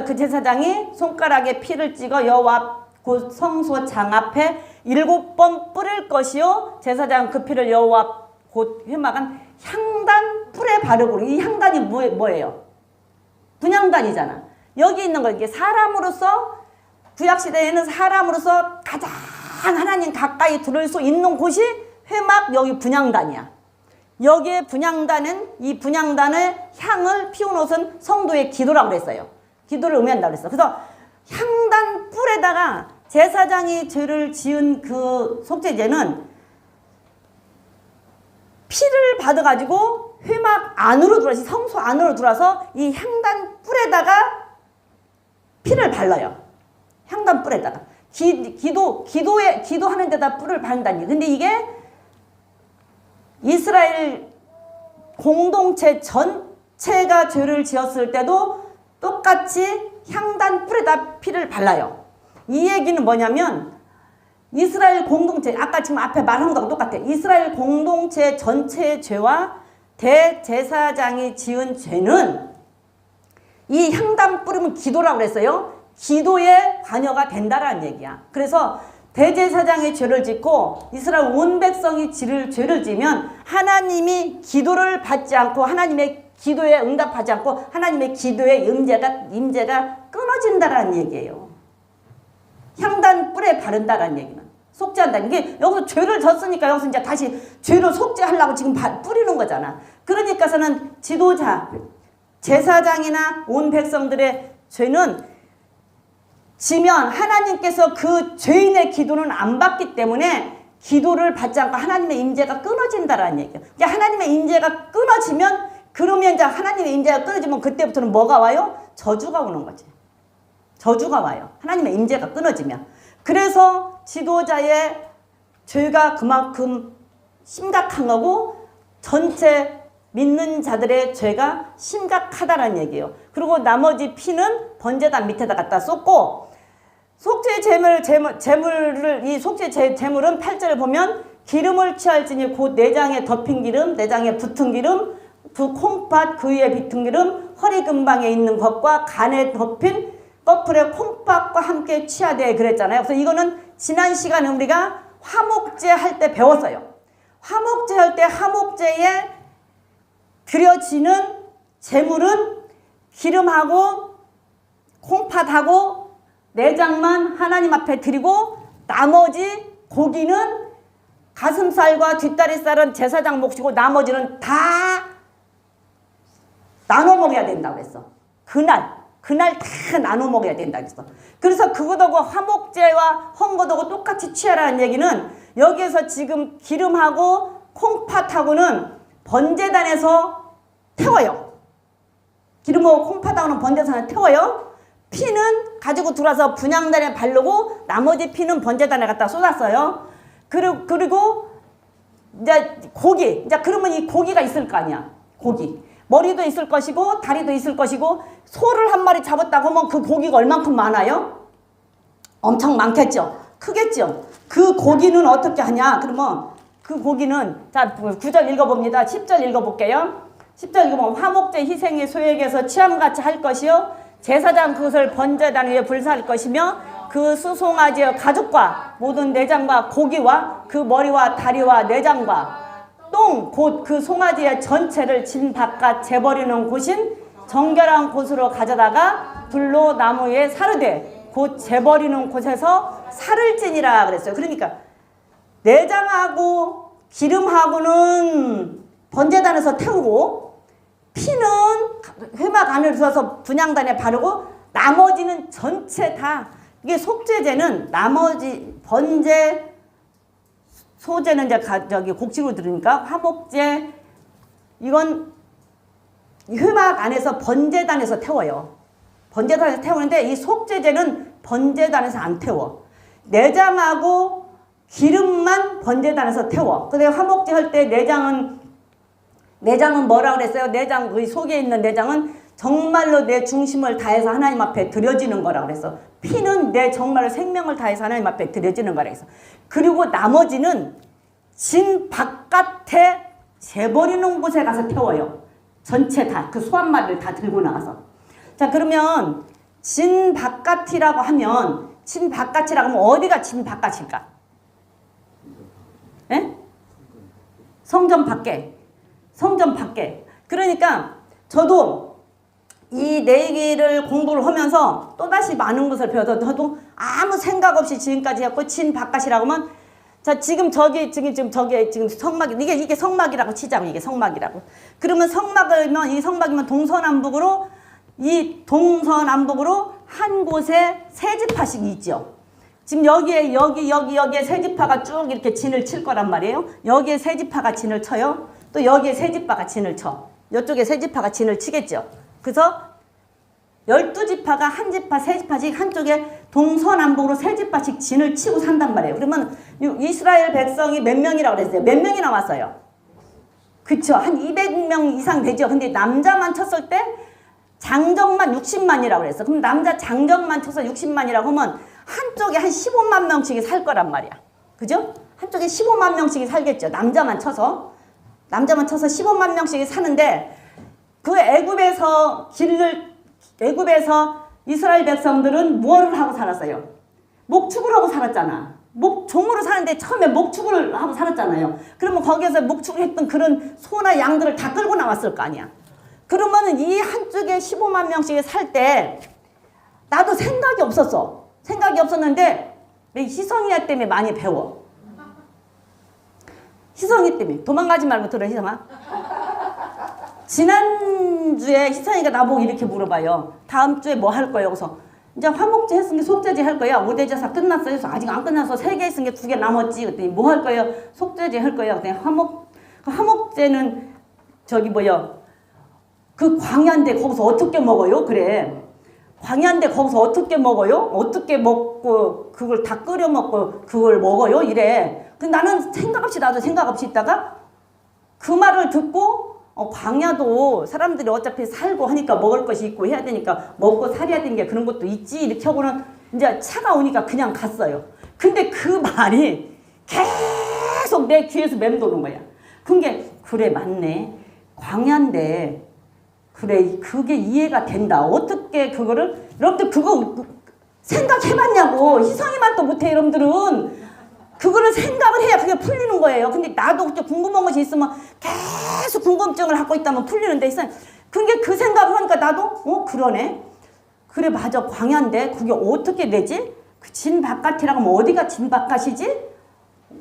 [SPEAKER 1] 그 제사장이 손가락에 피를 찍어 여호와 곧 성소장 앞에 7번 뿌릴 것이요 제사장은 그 피를 여호와 곧 회막은 향단 뿔에 바르고 이 향단이 뭐예요? 분향단이잖아. 여기 있는 거 이게 사람으로서 구약시대에는 사람으로서 가장 하나님 가까이 들을 수 있는 곳이 회막 여기 분향단이야. 여기에 분향단은 이 분향단의 향을 피운 옷은 성도의 기도라고 그랬어요. 기도를 의미한다고 그랬어. 그래서 향단 뿔에다가 제사장이 죄를 지은 그 속죄제는 피를 받아가지고 회막 안으로 들어서 성소 안으로 들어와서 이 향단 뿔에다가 피를 발라요. 향단 뿔에다가 기도하는 데다 뿔을 바른다니. 근데 이게 이스라엘 공동체 전체가 죄를 지었을 때도 똑같이 향단 뿔에다 피를 발라요. 이 얘기는 뭐냐면 이스라엘 공동체 아까 지금 앞에 말한 거하고 똑같아. 이스라엘 공동체 전체의 죄와 대제사장이 지은 죄는 이 향단 뿌리면 기도라고 그랬어요. 기도에 관여가 된다라는 얘기야. 그래서 대제사장이 죄를 짓고 이스라엘 온 백성이 죄를 지면 하나님이 기도를 받지 않고 하나님의 기도에 응답하지 않고 하나님의 기도의 임재가 끊어진다라는 얘기예요. 향단 뿔에 바른다라는 얘기는 속죄한다. 이게 여기서 죄를 졌으니까 여기서 이제 다시 죄를 속죄하려고 지금 뿌리는 거잖아. 그러니까서는 지도자, 제사장이나 온 백성들의 죄는 지면 하나님께서 그 죄인의 기도는 안 받기 때문에 기도를 받지 않고 하나님의 임재가 끊어진다라는 얘기예요. 그러니까 하나님의 임재가 끊어지면 그러면 이제 하나님의 임재가 끊어지면 그때부터는 뭐가 와요? 저주가 오는 거지. 저주가 와요. 하나님의 임재가 끊어지면. 그래서 지도자의 죄가 그만큼 심각한 거고 전체 믿는 자들의 죄가 심각하다는 얘기예요. 그리고 나머지 피는 번제단 밑에다 갖다 쏟고 속죄 제물을 이 속죄 제물은 8절에 보면 기름을 취할지니 곧 내장에 덮인 기름, 내장에 붙은 기름, 두 콩팥 그 위에 비튼 기름, 허리 근방에 있는 것과 간에 덮인 꺼풀의 콩팥과 함께 취하되 그랬잖아요. 그래서 이거는 지난 시간에 우리가 화목제 할 때 배웠어요. 화목제 할 때 화목제에 드려지는 제물은 기름하고 콩팥하고 내장만 하나님 앞에 드리고 나머지 고기는 가슴살과 뒷다리살은 제사장 몫이고 나머지는 다 나눠 먹어야 된다고 그랬어. 그날 다 나눠 먹어야 된다고 했어. 그래서 그거하고 화목제와 헌거하고 똑같이 취하라는 얘기는 여기에서 지금 기름하고 콩팥하고는 번제단에서 태워요. 기름하고 콩팥하고는 번제단에서 태워요. 피는 가지고 들어와서 분향단에 바르고 나머지 피는 번제단에 갖다 쏟았어요. 그리고 이제 고기, 이제 그러면 이 고기가 있을 거 아니야. 고기. 머리도 있을 것이고 다리도 있을 것이고 소를 한 마리 잡았다고 하면 그 고기가 얼만큼 많아요? 엄청 많겠죠. 크겠죠. 그 고기는 어떻게 하냐? 그러면 그 고기는 자 9절 읽어봅니다. 10절 읽어볼게요. 10절 읽어보면 화목제 희생의 소액에서 취함같이 할 것이요 제사장 그것을 번제단 위에 불사할 것이며 그 수송아지의 가죽과 모든 내장과 고기와 그 머리와 다리와 내장과 똥 곧 그 송아지의 전체를 진 바깥 재버리는 곳인 정결한 곳으로 가져다가 불로 나무에 사르되 곧 재버리는 곳에서 살을 찌니라 그랬어요. 그러니까 내장하고 기름하고는 번제단에서 태우고 피는 회막 안에 들어서 분향단에 바르고 나머지는 전체 다 이게 속죄제는 나머지 번제 소제는 이제 저기 곡식으로 들으니까 화목제 이건 회막 안에서 번제단에서 태워요. 번제단에서 태우는데 이 속죄제는 번제단에서 안 태워. 내장하고 기름만 번제단에서 태워. 근데 화목제 할 때 내장은 뭐라 그랬어요? 내장 그 속에 있는 내장은 정말로 내 중심을 다해서 하나님 앞에 드려지는 거라고 그래서 피는 내 정말로 생명을 다해서 하나님 앞에 드려지는 거라고 해서 그리고 나머지는 진 바깥에 재버리는 곳에 가서 태워요. 전체 다 그 소 한 마리를 다 들고 나가서. 자 그러면 진 바깥이라고 하면 진 바깥이라고 하면 어디가 진 바깥일까? 예? 성전 밖에. 성전 밖에. 그러니까 저도 이 내기를 공부를 하면서 또다시 많은 것을 배워서 저도 아무 생각 없이 지금까지 했고 진 바깥이라고 하면 자 지금 저기 지금 성막 이게 성막이라고 치자고 이게 성막이라고. 그러면 성막이면 이 성막이면 동서남북으로 이 동서남북으로 한 곳에 세 지파씩 있죠. 지금 여기에 여기에 세 지파가 쭉 이렇게 진을 칠 거란 말이에요. 여기에 세 지파가 진을 쳐요. 또 여기에 세 지파가 진을 쳐. 이쪽에 세 지파가 진을 치겠죠. 그래서 12지파가 한 지파, 세 지파씩 한쪽에 동서남북으로 세 지파씩 진을 치고 산단 말이에요. 그러면 이스라엘 백성이 몇 명이라고 그랬어요? 몇 명이 나왔어요? 그쵸? 한 200명 이상 되죠. 근데 남자만 쳤을 때 장정만 60만이라고 그랬어. 그럼 남자 장정만 쳐서 60만이라고 하면 한쪽에 한 15만 명씩이 살 거란 말이야. 그죠? 한쪽에 15만 명씩이 살겠죠. 남자만 쳐서 15만 명씩이 사는데 그 애굽에서 이스라엘 백성들은 무엇을 하고 살았어요? 목축을 하고 살았잖아. 종으로 사는데 처음에 목축을 하고 살았잖아요. 그러면 거기에서 목축을 했던 그런 소나 양들을 다 끌고 나왔을 거 아니야. 그러면은 이 한쪽에 15만 명씩이 살 때 나도 생각이 없었어. 생각이 없었는데 희성이야 때문에 많이 배워. 희성이 때문에. 도망가지 말고 들어 희성아. 지난주에 희성이가 나보고 이렇게 물어봐요. 다음 주에 뭐 할 거예요? 그래서 이제 화목제 했으니까 속죄제 할 거야. 5대 제사 끝났어요. 그래서 아직 안 끝나서 3개 했으니까 2개 남았지. 그랬더니 뭐 할 거예요? 속죄제 할 거예요. 그랬더니 화목제는 저기 뭐야 그 광야인데 거기서 어떻게 먹어요? 그래. 광야인데 거기서 어떻게 먹어요? 어떻게 먹고 그걸 다 끓여 먹고 그걸 먹어요? 이래. 근데 나는 나도 생각 없이 있다가 그 말을 듣고 광야도 사람들이 어차피 살고 하니까 먹을 것이 있고 해야 되니까 먹고 살아야 되는 게 그런 것도 있지 이렇게 하고는 이제 차가 오니까 그냥 갔어요. 근데 그 말이 계속 내 귀에서 맴도는 거야. 그래 맞네. 광야인데 그래 그게 이해가 된다. 어떻게 그거를 여러분들 그거 생각해봤냐고. 희성이만 또 못해 여러분들은. 그거를 생각을 해야 그게 풀리는 거예요. 근데 나도 그때 궁금한 것이 있으면 계속 궁금증을 갖고 있다면 풀리는데 그게 그 생각을 하니까 나도 그러네. 그래 맞아 광야인데 그게 어떻게 되지? 그 진 바깥이라고 하면 어디가 진 바깥이지?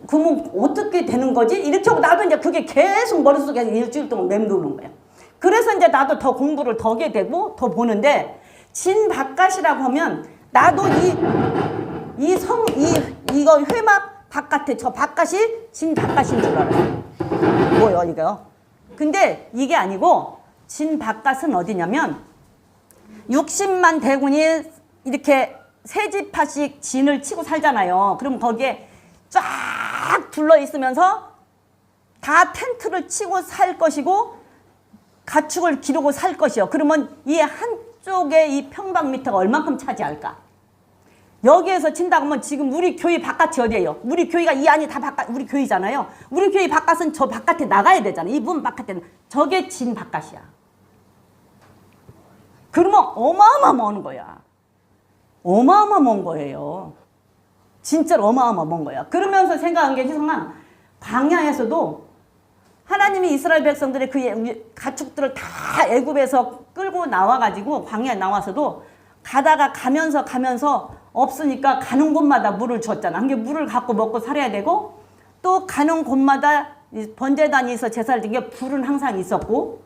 [SPEAKER 1] 그러면 어떻게 되는 거지? 이렇게 하고 나도 이제 그게 계속 머릿속에 일주일 동안 맴도는 거예요. 그래서 이제 나도 더 공부를 더 하게 되고 더 보는데 진 바깥이라고 하면 나도 이거 회막 바깥에 저 바깥이 진 바깥인 줄 알아요. 뭐요 이거요? 근데 이게 아니고 진 바깥은 어디냐면 60만 대군이 이렇게 세 지파씩 진을 치고 살잖아요. 그럼 거기에 쫙 둘러 있으면서 다 텐트를 치고 살 것이고 가축을 기르고 살 것이요. 그러면 이 한쪽의 이 평방미터가 얼만큼 차지할까? 여기에서 친다고 하면 지금 우리 교회 바깥이 어디예요? 우리 교회가 이 안이 다 바깥, 우리 교회잖아요. 우리 교회 바깥은 저 바깥에 나가야 되잖아요. 이 문 바깥에. 저게 진 바깥이야. 그러면 어마어마한 거야. 어마어마한 거예요. 진짜로 어마어마한 거야. 그러면서 생각한 게 희성아, 광야에서도 하나님이 이스라엘 백성들의 그 가축들을 다 애굽에서 끌고 나와가지고 광야에 나와서도 가면서 없으니까 가는 곳마다 물을 줬잖아. 한 게 물을 갖고 먹고 살아야 되고 또 가는 곳마다 번제단이 있어 제사를 드린 게 불은 항상 있었고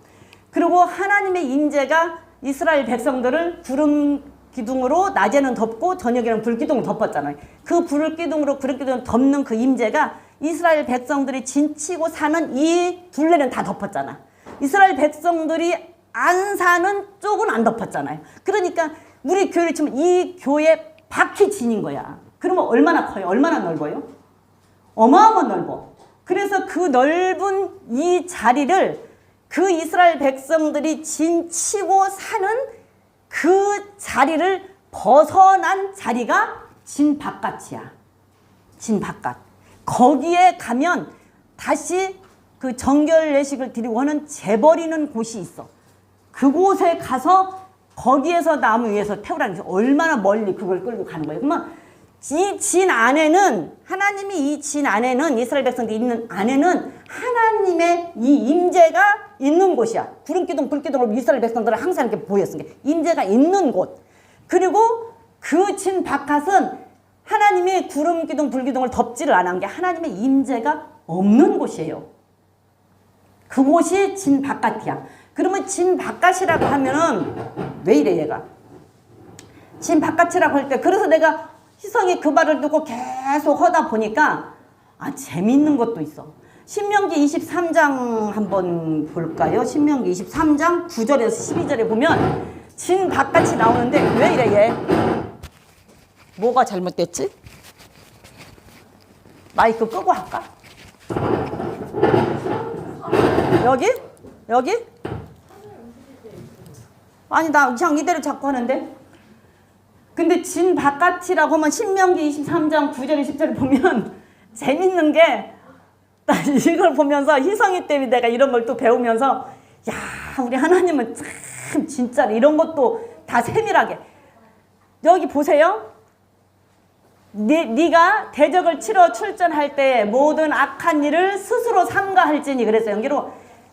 [SPEAKER 1] 그리고 하나님의 임재가 이스라엘 백성들을 구름 기둥으로 낮에는 덮고 저녁에는 불 기둥을 덮었잖아요. 그 불 기둥으로 구름 기둥을 덮는 그 임재가 이스라엘 백성들이 진치고 사는 이 둘레는 다 덮었잖아. 이스라엘 백성들이 안 사는 쪽은 안 덮었잖아요. 그러니까 우리 교회를 치면 이 교회 밖이 진인 거야. 그러면 얼마나 커요? 얼마나 넓어요? 어마어마 넓어. 그래서 그 넓은 이 자리를 그 이스라엘 백성들이 진치고 사는 그 자리를 벗어난 자리가 진 바깥이야. 진 바깥. 거기에 가면 다시 그 정결 예식을 드리고 하는 재버리는 곳이 있어. 그곳에 가서 거기에서 나무 위에서 태우라는 게 얼마나 멀리 그걸 끌고 가는 거예요. 그러면 이 진 안에는 하나님이 이 진 안에는 이스라엘 백성들이 있는 안에는 하나님의 이 임재가 있는 곳이야. 구름 기둥 불 기둥으로 이스라엘 백성들은 항상 이렇게 보였으니까 임재가 있는 곳. 그리고 그 진 바깥은 하나님이 구름 기둥 불 기둥을 덮지를 않은 게 하나님의 임재가 없는 곳이에요. 그곳이 진 바깥이야. 그러면 진 바깥이라고 하면은 왜 이래 얘가? 진 바깥이라고 할 때 그래서 내가 희성이 그 말을 듣고 계속 하다 보니까 재밌는 것도 있어. 신명기 23장 한번 볼까요? 신명기 23장 9절에서 12절에 보면 진 바깥이 나오는데 왜 이래 얘? 뭐가 잘못됐지? 마이크 끄고 할까? 여기? 여기? 아니 나 그냥 이대로 자꾸 하는데. 근데 진 바깥이라고 하면 신명기 23장 9절에 10절에 보면 재밌는 게 나 이걸 보면서 희성이 때문에 내가 이런 걸 또 배우면서 야 우리 하나님은 참 진짜 이런 것도 다 세밀하게. 여기 보세요. 네가 대적을 치러 출전할 때 모든 악한 일을 스스로 삼가할지니 그랬어요. 연기로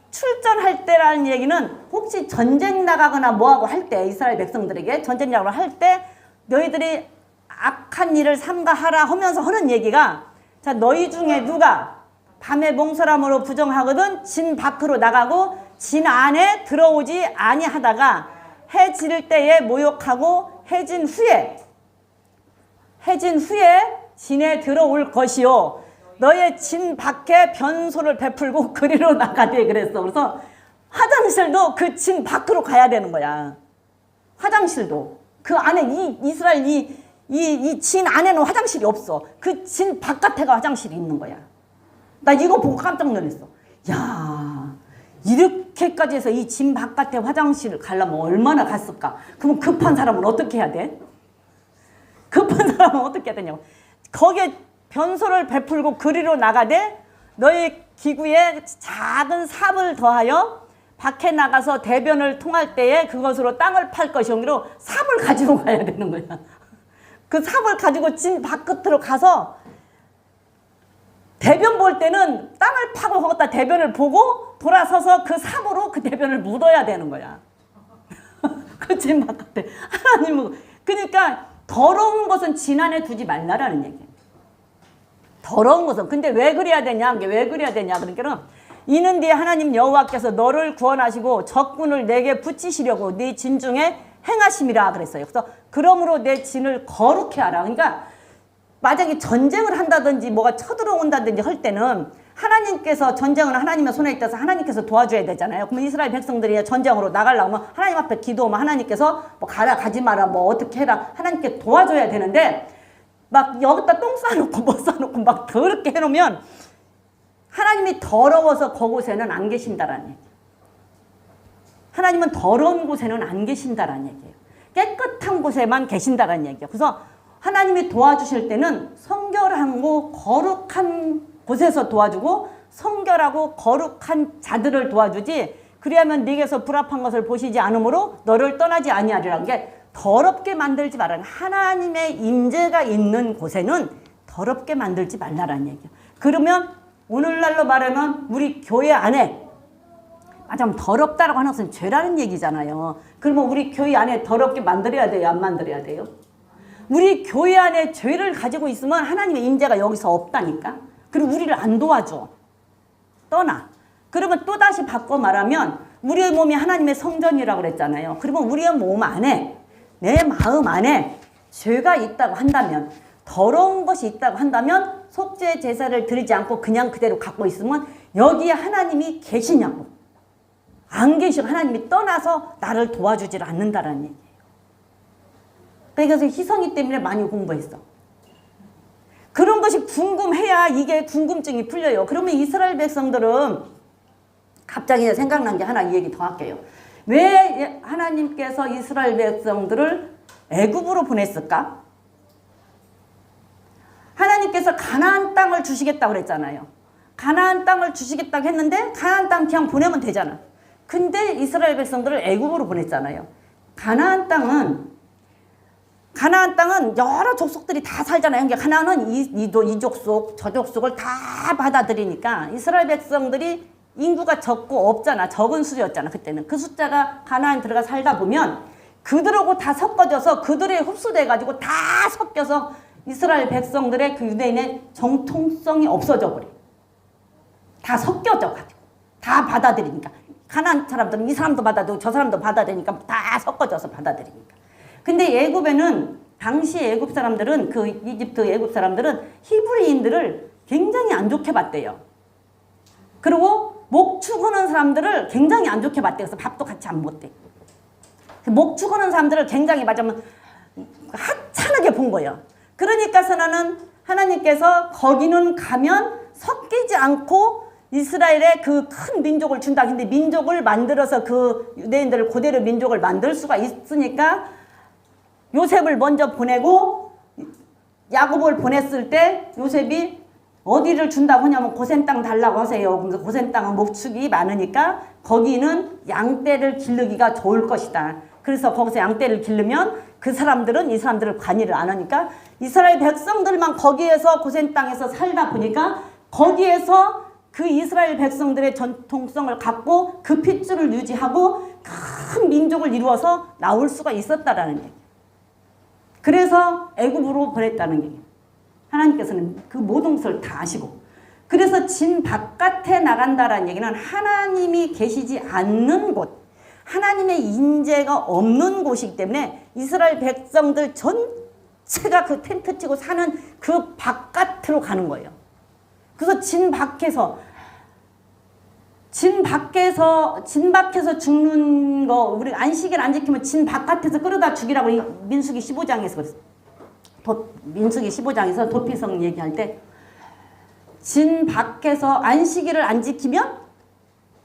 [SPEAKER 1] 출전할 때라는 얘기는 혹시 전쟁 나가거나 뭐하고 할 때 이스라엘 백성들에게 전쟁 나가거나 할 때 너희들이 악한 일을 삼가하라 하면서 하는 얘기가 자 너희 중에 누가 밤에 몽설함으로 부정하거든 진 밖으로 나가고 진 안에 들어오지 아니하다가 해 지를 때에 모욕하고 해진 후에 진에 들어올 것이요 너의 진 밖에 변소를 베풀고 그리로 나가되 그랬어. 그래서 화장실도 그 진 밖으로 가야 되는 거야. 화장실도 그 안에 이 이스라엘 이 진 안에는 화장실이 없어. 그 진 바깥에가 화장실이 있는 거야. 나 이거 보고 깜짝 놀랐어. 야 이렇게까지 해서 이 진 바깥에 화장실을 가려면 얼마나 갔을까? 그럼 급한 사람은 어떻게 해야 돼? 급한 사람은 어떻게 해야 되냐고. 거기에 변소를 베풀고 그리로 나가되 너희 기구에 작은 삽을 더하여 밖에 나가서 대변을 통할 때에 그것으로 땅을 팔 것이오므로 삽을 가지고 가야 되는 거야. 그 삽을 가지고 진 바깥으로 가서 대변 볼 때는 땅을 파고 거기다 대변을 보고 돌아서서 그 삽으로 그 대변을 묻어야 되는 거야. 그 진 바깥에. 하나님은 그러니까 더러운 것은 진 안에 두지 말라라는 얘기예요. 더러운 것은. 근데 왜 그래야 되냐? 왜 그래야 되냐? 그러니까 이는 뒤에 하나님 여호와께서 너를 구원하시고 적군을 내게 붙이시려고 네 진 중에 행하심이라 그랬어요. 그래서 그러므로 내 진을 거룩해 하라. 그러니까 만약에 전쟁을 한다든지 뭐가 쳐들어온다든지 할 때는 하나님께서 전쟁은 하나님의 손에 있다서 하나님께서 도와줘야 되잖아요. 그러면 이스라엘 백성들이 전쟁으로 나가려고 하면 하나님 앞에 기도하면 하나님께서 뭐 가라 가지 마라 뭐 어떻게 해라 하나님께 도와줘야 되는데 막 여기다 똥 싸놓고 뭐 싸놓고 막 더럽게 해놓으면 하나님이 더러워서 그곳에는 안 계신다라는 얘기예요. 하나님은 더러운 곳에는 안 계신다라는 얘기예요. 깨끗한 곳에만 계신다라는 얘기예요. 그래서 하나님이 도와주실 때는 성결하고 거룩한 곳에서 도와주고 성결하고 거룩한 자들을 도와주지 그리하면 네게서 불합한 것을 보시지 않으므로 너를 떠나지 아니하리라는 게 더럽게 만들지 말라는 하나님의 임재가 있는 곳에는 더럽게 만들지 말라라는 얘기예요. 그러면 오늘날로 말하면 우리 교회 안에 좀 더럽다라고 하는 것은 죄라는 얘기잖아요. 그러면 우리 교회 안에 더럽게 만들어야 돼요? 안 만들어야 돼요? 우리 교회 안에 죄를 가지고 있으면 하나님의 임재가 여기서 없다니까. 그리고 우리를 안 도와줘. 떠나. 그러면 또다시 바꿔 말하면 우리의 몸이 하나님의 성전이라고 그랬잖아요. 그러면 우리의 몸 안에 내 마음 안에 죄가 있다고 한다면 더러운 것이 있다고 한다면 속죄 제사를 드리지 않고 그냥 그대로 갖고 있으면 여기에 하나님이 계시냐고. 안 계시고 하나님이 떠나서 나를 도와주질 않는다라는 얘기예요. 그래서 희성이 때문에 많이 공부했어. 그런 것이 궁금해야 이게 궁금증이 풀려요. 그러면 이스라엘 백성들은 갑자기 생각난 게 하나 이 얘기 더 할게요. 왜 하나님께서 이스라엘 백성들을 애굽으로 보냈을까? 하나님께서 가나안 땅을 주시겠다고 그랬잖아요. 가나안 땅을 주시겠다고 했는데 가나안 땅 그냥 보내면 되잖아. 근데 이스라엘 백성들을 애굽으로 보냈잖아요. 가나안 땅은 여러 족속들이 다 살잖아요. 그러니까 가나안은 이 족속, 저 족속을 다 받아들이니까 이스라엘 백성들이 인구가 적고 없잖아. 적은 수였잖아. 그때는. 그 숫자가 가나안 들어가 살다 보면 그들하고 다 섞어져서 그들에 흡수돼가지고 다 섞여서 이스라엘 백성들의 그 유대인의 정통성이 없어져 버려. 다 섞여져가지고 다 받아들이니까. 가나안 사람들은 이 사람도 받아들이고 저 사람도 받아들이니까 다 섞어져서 받아들이니까. 근데 애굽에는 당시 애굽 사람들은 그 이집트 애굽 사람들은 히브리인들을 굉장히 안 좋게 봤대요. 그리고 목축하는 사람들을 굉장히 안 좋게 봤대요. 그래서 밥도 같이 안 먹대. 목축하는 사람들을 굉장히 맞으면 하찮게 본 거예요. 그러니까 나는 하나님께서 거기는 가면 섞이지 않고 이스라엘의 그 큰 민족을 준다. 근데 민족을 만들어서 그 유대인들을 그대로 민족을 만들 수가 있으니까 요셉을 먼저 보내고 야곱을 보냈을 때 요셉이 어디를 준다고 하냐면 고센 땅 달라고 하세요. 그래서 고센 땅은 목축이 많으니까 거기는 양떼를 기르기가 좋을 것이다. 그래서 거기서 양떼를 기르면 그 사람들은 이 사람들을 관여를 안 하니까 이스라엘 백성들만 거기에서 고센 땅에서 살다 보니까 거기에서 그 이스라엘 백성들의 전통성을 갖고 그 핏줄을 유지하고 큰 민족을 이루어서 나올 수가 있었다라는 얘기. 그래서 애굽으로 보냈다는 얘기. 하나님께서는 그 모든 것을 다 아시고. 그래서 진 바깥에 나간다라는 얘기는 하나님이 계시지 않는 곳, 하나님의 인재가 없는 곳이기 때문에 이스라엘 백성들 전체가 그 텐트 치고 사는 그 바깥으로 가는 거예요. 그래서 진 밖에서 죽는 거, 우리 안식일 안 지키면 진 바깥에서 끌어다 죽이라고 민수기 15장에서 그랬어. 민수기 15장에서 도피성 얘기할 때 진 밖에서 안식일을 안 지키면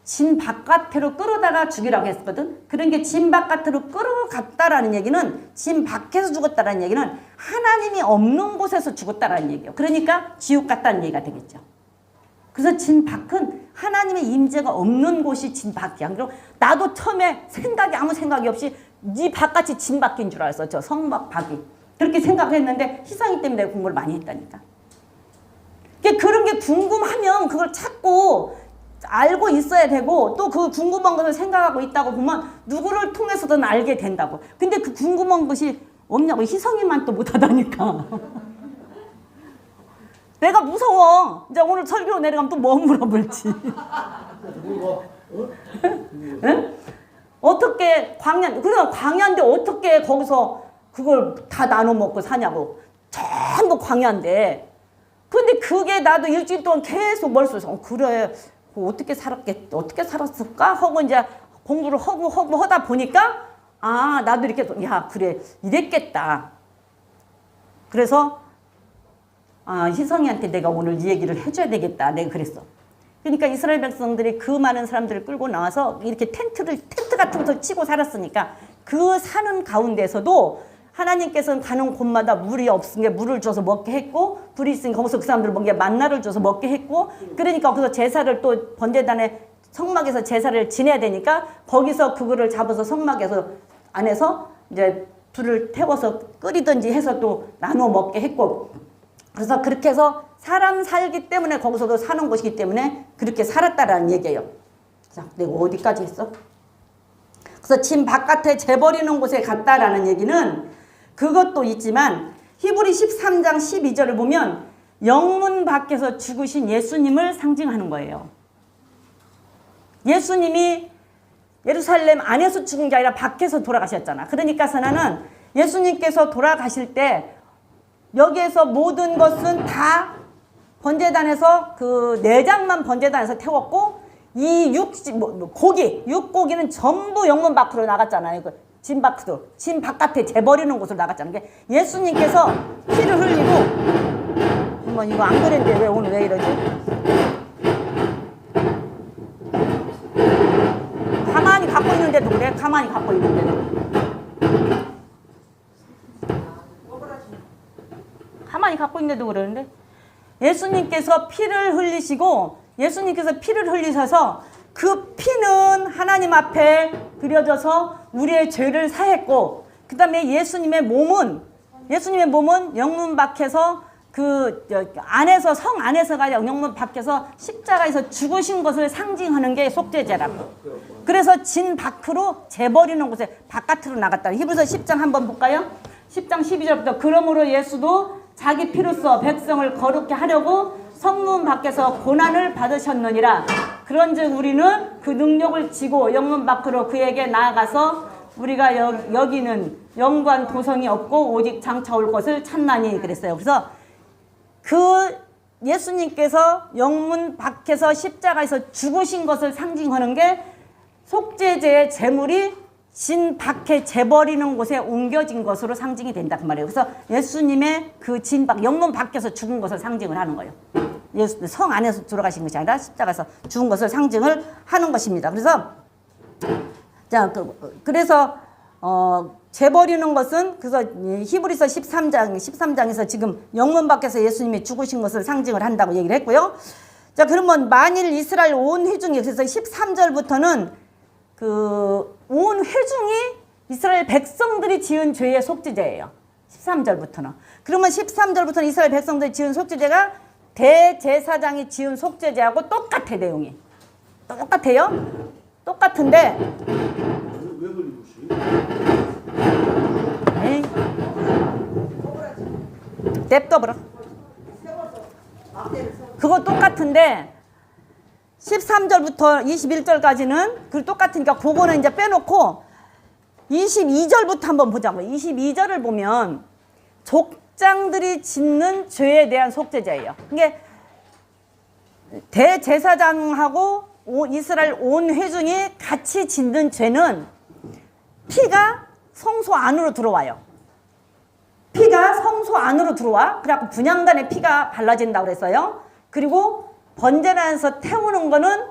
[SPEAKER 1] 진 바깥으로 끌어다가 죽이라고 했거든. 그런 게 진 바깥으로 끌어갔다라는 얘기는 진 밖에서 죽었다라는 얘기는 하나님이 없는 곳에서 죽었다라는 얘기예요. 그러니까 지옥 같다는 얘기가 되겠죠. 그래서 진 밖은 하나님의 임재가 없는 곳이 진 밖이야. 그리고 나도 처음에 아무 생각이 없이 네 바깥이 진 밖인 줄 알았어. 저 성막 밖이. 그렇게 생각했는데 희성이 때문에 내가 공부를 많이 했다니까. 그런 게 궁금하면 그걸 찾고 알고 있어야 되고 또 그 궁금한 것을 생각하고 있다고 보면 누구를 통해서든 알게 된다고. 근데 그 궁금한 것이 없냐고. 희성이만 또 못하다니까. 내가 무서워. 이제 오늘 설교 내려가면 또 뭐 물어볼지. 응? 어떻게 광야인데 어떻게 거기서 그걸 다 나눠 먹고 사냐고. 전부 광야인데. 근데 그게 나도 일주일 동안 계속 머릿속에서 그래 어떻게 살았을까 하고 이제 공부를 하고 하다 보니까 나도 이렇게 그래 이랬겠다. 그래서 희성이한테 내가 오늘 이 얘기를 해줘야 되겠다. 내가 그랬어. 그러니까 이스라엘 백성들이 그 많은 사람들을 끌고 나와서 이렇게 텐트 같은 것을 치고 살았으니까 그 사는 가운데서도 하나님께서는 가는 곳마다 물이 없으니까 물을 줘서 먹게 했고 불이 있으니까 거기서 그 사람들 먹게 만나를 줘서 먹게 했고 그러니까 거기서 제사를 또 번제단에 성막에서 제사를 지내야 되니까 거기서 그거를 잡아서 성막에서 안에서 이제 불을 태워서 끓이든지 해서 또 나눠 먹게 했고 그래서 그렇게 해서 사람 살기 때문에 거기서도 사는 곳이기 때문에 그렇게 살았다라는 얘기예요. 자, 내가 어디까지 했어? 그래서 진 바깥에 재버리는 곳에 갔다라는 얘기는 그것도 있지만 히브리 13장 12절을 보면 영문 밖에서 죽으신 예수님을 상징하는 거예요. 예수님이 예루살렘 안에서 죽은 게 아니라 밖에서 돌아가셨잖아. 그러니까 나는 예수님께서 돌아가실 때 여기에서 모든 것은 다 번제단에서 그 내장만 번제단에서 태웠고 이 육고기는 전부 영문 밖으로 나갔잖아요. 진 밖으로, 진 바깥에 재버리는 곳으로 나갔잖아요. 그러니까 예수님께서 피를 흘리고 이거 안 그랬는데 왜 오늘 왜 이러지? 가만히 갖고 있는데도 그래. 가만히 갖고 있는데도. 가만히 갖고 있는데도 그러는데 예수님께서 피를 흘리시고 예수님께서 피를 흘리셔서 그 피는 하나님 앞에 드려져서 우리의 죄를 사했고 그 다음에 예수님의 몸은 영문 밖에서 그 안에서 성 안에서가 영문 밖에서 십자가에서 죽으신 것을 상징하는 게 속죄제라고. 그래서 진 밖으로 재버리는 곳에 바깥으로 나갔다. 히브리서 10장 한번 볼까요? 10장 12절부터 그러므로 예수도 자기 피로써 백성을 거룩게 하려고 성문 밖에서 고난을 받으셨느니라. 그런즉 우리는 그 능력을 지고 영문 밖으로 그에게 나아가서 우리가 여기는 영관 도성이 없고 오직 장차 올 것을 찾나니 그랬어요. 그래서 그 예수님께서 영문 밖에서 십자가에서 죽으신 것을 상징하는 게 속죄제의 제물이 진 밖에 재버리는 곳에 옮겨진 것으로 상징이 된다 그 말이에요. 그래서 예수님의 그 진 밖, 영문 밖에서 죽은 것을 상징을 하는 거예요. 예수 성 안에서 들어가신 것이 아니라 십자가에서 죽은 것을 상징을 하는 것입니다. 그래서 자 그래서 재버리는 것은 그래서 히브리서 13장에서 지금 영문 밖에서 예수님이 죽으신 것을 상징을 한다고 얘기를 했고요. 자 그러면 만일 이스라엘 온 회중이 그래서 13절부터는 그 온 회중이 이스라엘 백성들이 지은 죄의 속죄제예요. 13절부터는. 그러면 13절부터는 이스라엘 백성들이 지은 속죄제가 대제사장이 지은 속죄제하고 똑같아 내용이. 똑같아요. 똑같은데
[SPEAKER 2] 왜 걸린 것이?
[SPEAKER 1] 냅둬버려. 그거 똑같은데 13절부터 21절까지는 그 똑같으니까 그거는 이제 빼놓고 22절부터 한번 보자고요. 22절을 보면 족장들이 짓는 죄에 대한 속죄제예요. 이게 대제사장하고 이스라엘 온 회중이 같이 짓는 죄는 피가 성소 안으로 들어와요. 피가 성소 안으로 들어와. 그래갖고 분향단에 피가 발라진다고 그랬어요. 그리고 번제단에서 태우는 거는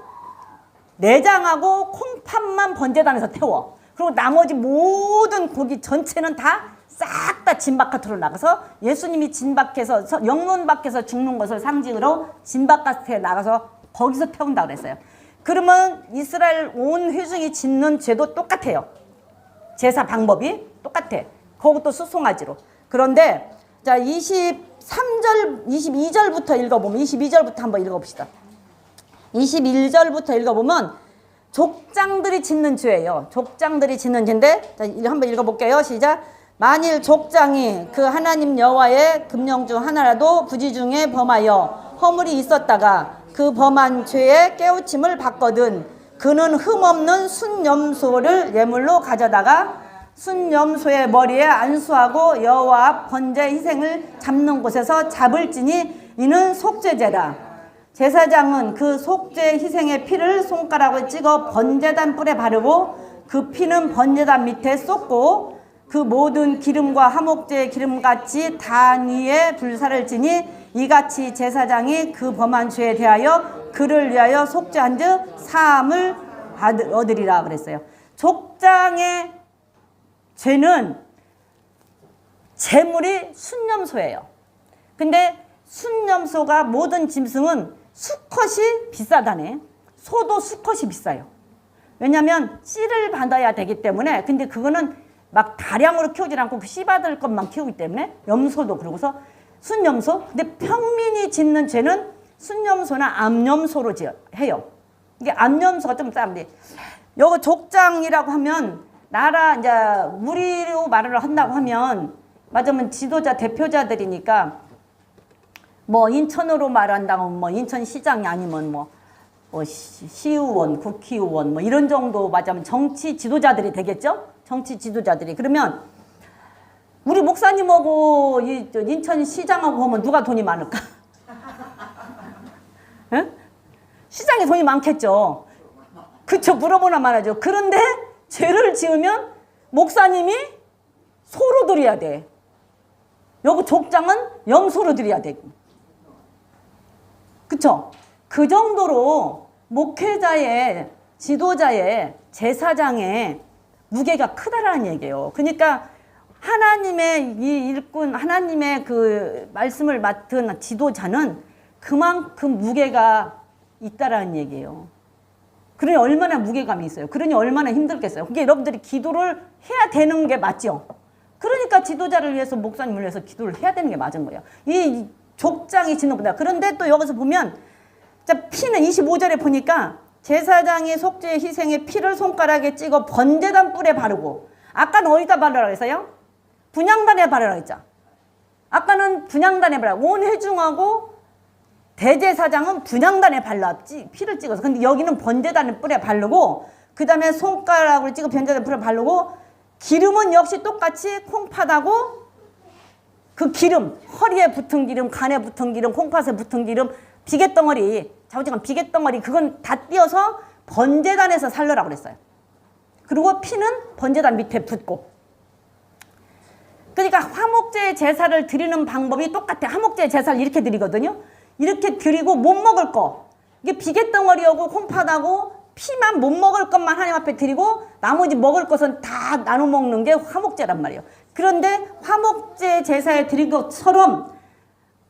[SPEAKER 1] 내장하고 콩팥만 번제단에서 태워. 그리고 나머지 모든 고기 전체는 다 싹 다 진 바깥으로 나가서 예수님이 진 밖에서 영문 밖에서 죽는 것을 상징으로 진 바깥에 나가서 거기서 태운다고 그랬어요. 그러면 이스라엘 온 회중이 짓는 죄도 똑같아요. 제사 방법이 똑같아. 그것도 수송아지로. 그런데 자 23절, 22절부터 읽어보면 22절부터 한번 읽어봅시다. 21절부터 읽어보면 족장들이 짓는 죄예요. 족장들이 짓는 죄인데 자, 한번 읽어볼게요. 시작. 만일 족장이 그 하나님 여호와의 금령 중 하나라도 부지 중에 범하여 허물이 있었다가 그 범한 죄에 깨우침을 받거든 그는 흠없는 순염소를 예물로 가져다가 순염소의 머리에 안수하고 여호와 앞 번제 희생을 잡는 곳에서 잡을지니 이는 속죄제라. 제사장은 그 속죄 희생의 피를 손가락을 찍어 번제단 뿔에 바르고 그 피는 번제단 밑에 쏟고 그 모든 기름과 화목제의 기름같이 단 위에 불사를 지니 이같이 제사장이 그 범한 죄에 대하여 그를 위하여 속죄한 즉 사함을 얻으리라 그랬어요. 족장의 죄는 제물이 순염소예요. 근데 순염소가 모든 짐승은 수컷이 비싸다네. 소도 수컷이 비싸요. 왜냐하면 씨를 받아야 되기 때문에. 근데 그거는 막 다량으로 키우지 않고 그 씨 받을 것만 키우기 때문에 염소도 그러고서 순염소. 근데 평민이 짓는 죄는 순염소나 암염소로 해요. 이게 암염소가 좀 싼데 요거 족장이라고 하면 나라 이제 우리로 말을 한다고 하면 맞으면 지도자 대표자들이니까 뭐 인천으로 말한다고 뭐 인천시장이 아니면 뭐 시의원, 국회의원 뭐 이런 정도 맞으면 정치 지도자들이 되겠죠? 정치 지도자들이. 그러면 우리 목사님하고 인천시장하고 보면 누가 돈이 많을까? 응? 시장에 돈이 많겠죠. 그쵸? 물어보나 말하죠. 그런데 죄를 지으면 목사님이 소로 드려야 돼. 여기 족장은 염소로 드려야 돼. 그쵸? 그 정도로 목회자의 지도자의 제사장의 무게가 크다라는 얘기예요. 그러니까 하나님의 이 일꾼, 하나님의 그 말씀을 맡은 지도자는 그만큼 무게가 있다라는 얘기예요. 그러니 얼마나 무게감이 있어요. 그러니 얼마나 힘들겠어요. 그게 여러분들이 기도를 해야 되는 게 맞죠. 그러니까 지도자를 위해서, 목사님을 위해서 기도를 해야 되는 게 맞은 거예요. 이 족장이 짓는 거다. 그런데 또 여기서 보면 피는 25절에 보니까 제사장이 속죄의 희생의 피를 손가락에 찍어 번제단 뿔에 바르고, 아까는 어디다 바르라고 했어요? 분향단에 바르라고 했죠. 아까는 분향단에 바르라고, 온 회중하고 대제사장은 분향단에 발라 피를 찍어서. 근데 여기는 번제단 뿔에 바르고, 그 다음에 손가락으로 찍어 번제단 뿔에 바르고, 기름은 역시 똑같이 콩팥하고 그 기름, 허리에 붙은 기름, 간에 붙은 기름, 콩팥에 붙은 기름, 비계덩어리, 좌우지간 비계덩어리, 그건 다 띄어서 번제단에서 살려라고 그랬어요. 그리고 피는 번제단 밑에 붙고. 그러니까 화목제 제사를 드리는 방법이 똑같아. 화목제 제사를 이렇게 드리거든요. 이렇게 드리고 못 먹을 거, 이게 비계덩어리하고 콩팥하고 피만 못 먹을 것만 하나님 앞에 드리고 나머지 먹을 것은 다 나눠 먹는 게 화목제란 말이에요. 그런데 화목제 제사에 드린 것처럼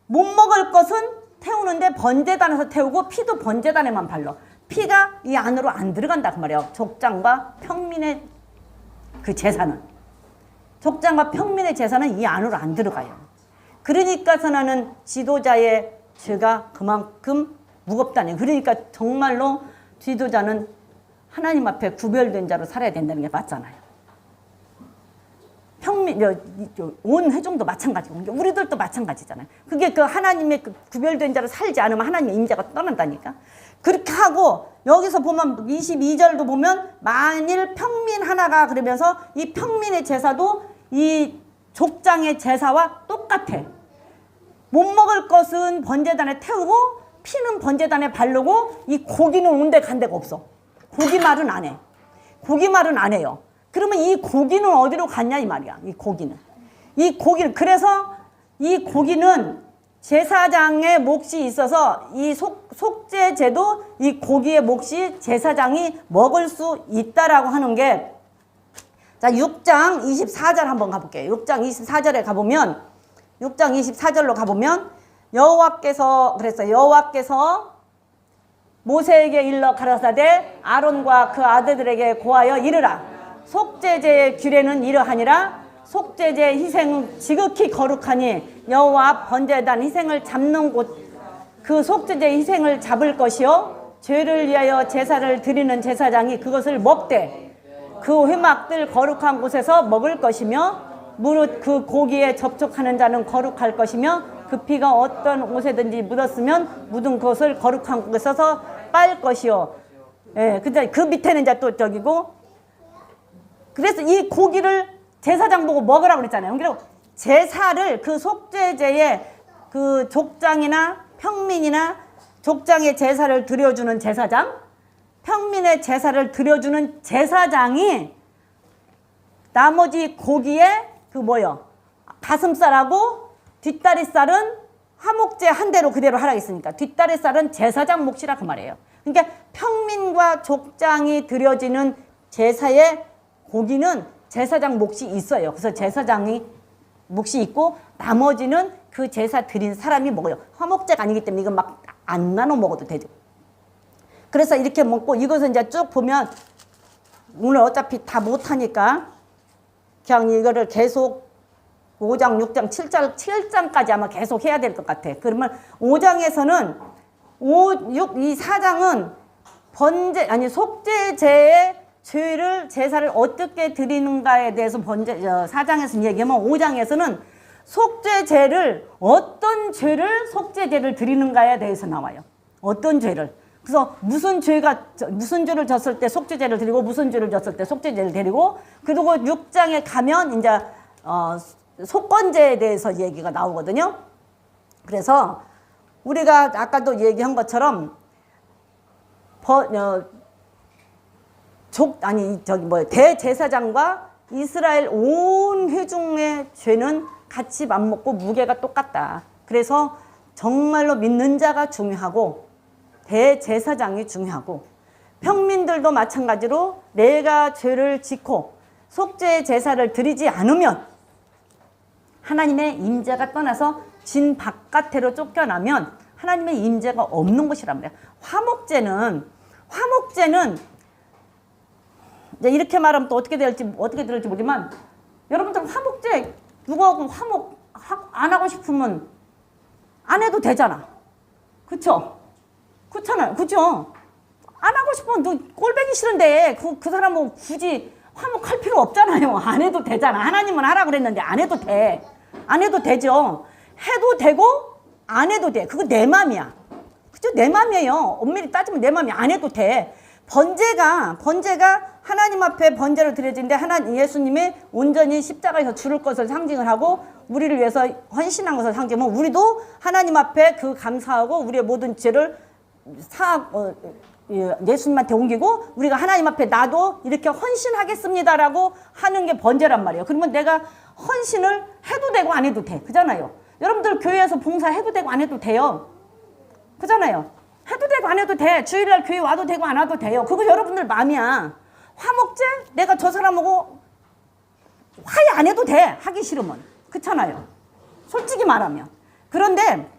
[SPEAKER 1] 못 먹을 것은 태우는데 번제단에서 태우고 피도 번제단에만 발라. 피가 이 안으로 안 들어간다 그 말이에요. 족장과 평민의 그 제사는, 족장과 평민의 제사는 이 안으로 안 들어가요. 그러니까 나는 지도자의 죄가 그만큼 무겁다니. 그러니까 정말로 지도자는 하나님 앞에 구별된 자로 살아야 된다는 게 맞잖아요. 온 회중도 마찬가지고 우리들도 마찬가지잖아요. 그게 그 하나님의 그 구별된 자로 살지 않으면 하나님의 임재가 떠난다니까. 그렇게 하고 여기서 보면 22절도 보면 만일 평민 하나가, 그러면서 이 평민의 제사도 이 족장의 제사와 똑같아. 못 먹을 것은 번제단에 태우고 피는 번제단에 바르고, 이 고기는 온데 간 데가 없어. 고기 말은 안 해. 고기 말은 안 해요. 그러면 이 고기는 어디로 갔냐 이 말이야. 이 고기는 그래서 이 고기는 제사장의 몫이 있어서 이 속죄제도 이 고기의 몫이 제사장이 먹을 수 있다라고 하는 게, 자 6장 24절 한번 가볼게요. 6장 24절에 가보면, 6장 24절로 가보면 여호와께서 그랬어요. 여호와께서 모세에게 일러 가라사대 아론과 그 아들들에게 고하여 이르라. 속죄제의 규례는 이러하니라. 속죄제 희생은 지극히 거룩하니 여호와 번제단 희생을 잡는 곳, 그 속죄제 희생을 잡을 것이요 죄를 위하여 제사를 드리는 제사장이 그것을 먹되 그 회막들 거룩한 곳에서 먹을 것이며, 무릇 그 고기에 접촉하는 자는 거룩할 것이며, 그 피가 어떤 옷에든지 묻었으면 묻은 것을 거룩한 곳에서 빨 것이요. 예, 근데 그 밑에는 이제 또 저기고, 그래서 이 고기를 제사장 보고 먹으라고 그랬잖아요. 그리고 제사를 그 속죄제에 그 족장이나 평민이나 족장의 제사를 드려주는 제사장, 평민의 제사를 드려주는 제사장이 나머지 고기에 그 가슴살하고 뒷다리살은 화목제 한 대로 그대로 하라 했으니까 뒷다리살은 제사장 몫이라 그 말이에요. 그러니까 평민과 족장이 드려지는 제사의 고기는 제사장 몫이 있어요. 그래서 제사장이 몫이 있고 나머지는 그 제사 드린 사람이 먹어요. 화목제가 아니기 때문에 이건 막 안 나눠 먹어도 되죠. 그래서 이렇게 먹고, 이것은 이제 쭉 보면 오늘 어차피 다 못하니까 그냥 이거를 계속 5장, 6장, 7장까지 아마 계속 해야 될 것 같아. 그러면 5장에서는 이 4장은 속죄제의 제사를 어떻게 드리는가에 대해서 4장에서 얘기하면 5장에서는 속죄제를 어떤 죄를 속죄제를 드리는가에 대해서 나와요. 어떤 죄를. 그래서 무슨 죄를 졌을 때 속죄제를 드리고 무슨 죄를 졌을 때 속죄제를 드리고, 그리고 6장에 가면 이제 속건제에 대해서 얘기가 나오거든요. 그래서 우리가 아까도 얘기한 것처럼 대제사장과 이스라엘 온 회중의 죄는 같이 맞먹고 무게가 똑같다. 그래서 정말로 믿는 자가 중요하고 대제사장이 중요하고 평민들도 마찬가지로 내가 죄를 짓고 속죄 제사를 드리지 않으면 하나님의 임재가 떠나서 진 바깥으로 쫓겨나면 하나님의 임재가 없는 것이란 말이에요. 화목제는 이제 이렇게 말하면 또 어떻게 들을지 모르지만 여러분들 화목제 누구하고 화목 안 하고 싶으면 안 해도 되잖아. 그쵸? 그렇잖아요. 그죠? 안 하고 싶으면 너 꼴보기 싫은데 그 사람 뭐 굳이 화목할 필요 없잖아요. 안 해도 되잖아. 하나님은 하라고 그랬는데 안 해도 돼. 안 해도 되죠. 해도 되고 안 해도 돼. 그거 내 맘이야. 그죠? 내 맘이에요. 엄밀히 따지면 내 맘이 안 해도 돼. 번제가 하나님 앞에 번제로 드려지는데 예수님이 온전히 십자가에서 죽을 것을 상징을 하고 우리를 위해서 헌신한 것을 상징하면 우리도 하나님 앞에 그 감사하고 우리의 모든 죄를 예수님한테 옮기고 우리가 하나님 앞에 나도 이렇게 헌신하겠습니다라고 하는 게 번제란 말이에요. 그러면 내가 헌신을 해도 되고 안 해도 돼. 그잖아요. 여러분들 교회에서 봉사해도 되고 안 해도 돼요. 그잖아요. 해도 되고 안 해도 돼. 주일날 교회 와도 되고 안 와도 돼요. 그거 여러분들 마음이야. 화목제? 내가 저 사람하고 화해 안 해도 돼. 하기 싫으면. 그렇잖아요. 솔직히 말하면. 그런데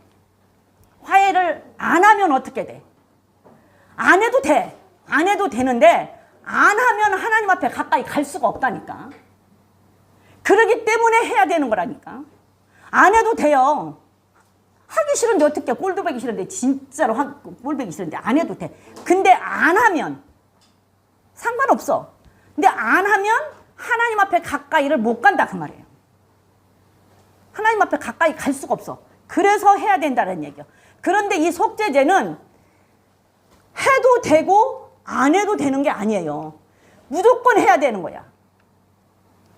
[SPEAKER 1] 화해를 안 하면 어떻게 돼? 안 해도 돼. 안 해도 되는데 안 하면 하나님 앞에 가까이 갈 수가 없다니까. 그러기 때문에 해야 되는 거라니까. 안 해도 돼요. 하기 싫은데 어떻게 꼴도 보기 싫은데 진짜로 꼴보기 싫은데 안 해도 돼. 근데 안 하면 상관없어. 근데 안 하면 하나님 앞에 가까이를 못 간다 그 말이에요. 하나님 앞에 가까이 갈 수가 없어. 그래서 해야 된다는 얘기예요. 그런데 이 속죄제는 해도 되고 안 해도 되는 게 아니에요. 무조건 해야 되는 거야.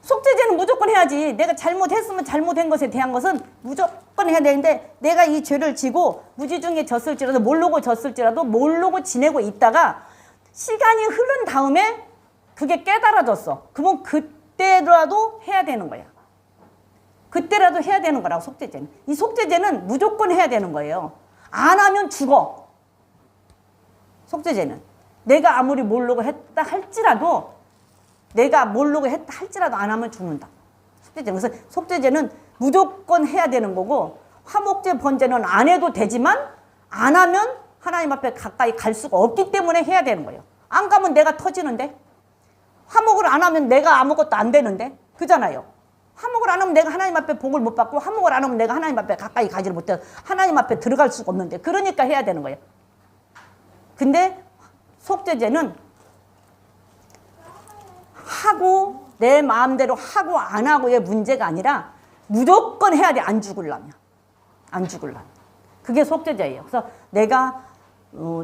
[SPEAKER 1] 속죄제는 무조건 해야지. 내가 잘못했으면 잘못한 것에 대한 것은 무조건 해야 되는데 내가 이 죄를 지고 무지중에 졌을지라도 모르고 지내고 있다가 시간이 흐른 다음에 그게 깨달아졌어. 그러면 그때라도 해야 되는 거야. 그때라도 해야 되는 거라고 속죄제는. 이 속죄제는 무조건 해야 되는 거예요. 안 하면 죽어. 속죄제는. 내가 아무리 모르고 했다 할지라도 안 하면 죽는다. 속죄제는. 그래서 속죄제는 무조건 해야 되는 거고 화목제 번제는 안 해도 되지만 안 하면 하나님 앞에 가까이 갈 수가 없기 때문에 해야 되는 거예요. 안 가면 내가 터지는데 화목을 안 하면 내가 아무것도 안 되는데 그잖아요. 화목을 안 하면 내가 하나님 앞에 복을 못 받고 화목을 안 하면 내가 하나님 앞에 가까이 가지를 못해 하나님 앞에 들어갈 수가 없는데 그러니까 해야 되는 거예요. 근데 속죄제는 하고 내 마음대로 하고 안 하고의 문제가 아니라 무조건 해야 돼. 안 죽으려면. 그게 속죄제예요. 그래서 내가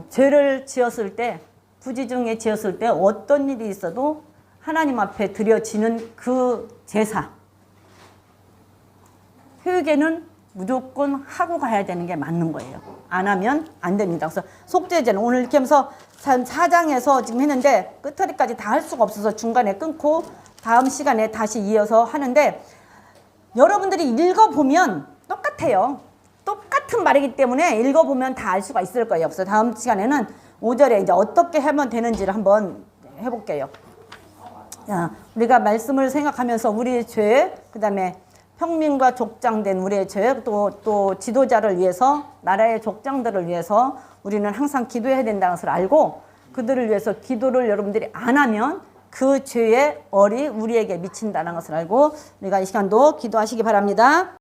[SPEAKER 1] 죄를 지었을 때 부지중에 지었을 때 어떤 일이 있어도 하나님 앞에 드려지는 그 제사 회개는 무조건 하고 가야 되는 게 맞는 거예요. 안 하면 안 됩니다. 그래서 속죄제는 오늘 이렇게 하면서 4장에서 지금 했는데 끝처리까지 다 할 수가 없어서 중간에 끊고 다음 시간에 다시 이어서 하는데 여러분들이 읽어보면 똑같아요. 똑같은 말이기 때문에 읽어보면 다 알 수가 있을 거예요. 그래서 다음 시간에는 5절에 이제 어떻게 하면 되는지를 한번 해볼게요. 자, 우리가 말씀을 생각하면서 우리의 죄, 그 다음에 평민과 족장된 우리의 죄, 또 지도자를 위해서, 나라의 족장들을 위해서 우리는 항상 기도해야 된다는 것을 알고 그들을 위해서 기도를 여러분들이 안 하면 그 죄의 얼이 우리에게 미친다는 것을 알고 우리가 이 시간도 기도하시기 바랍니다.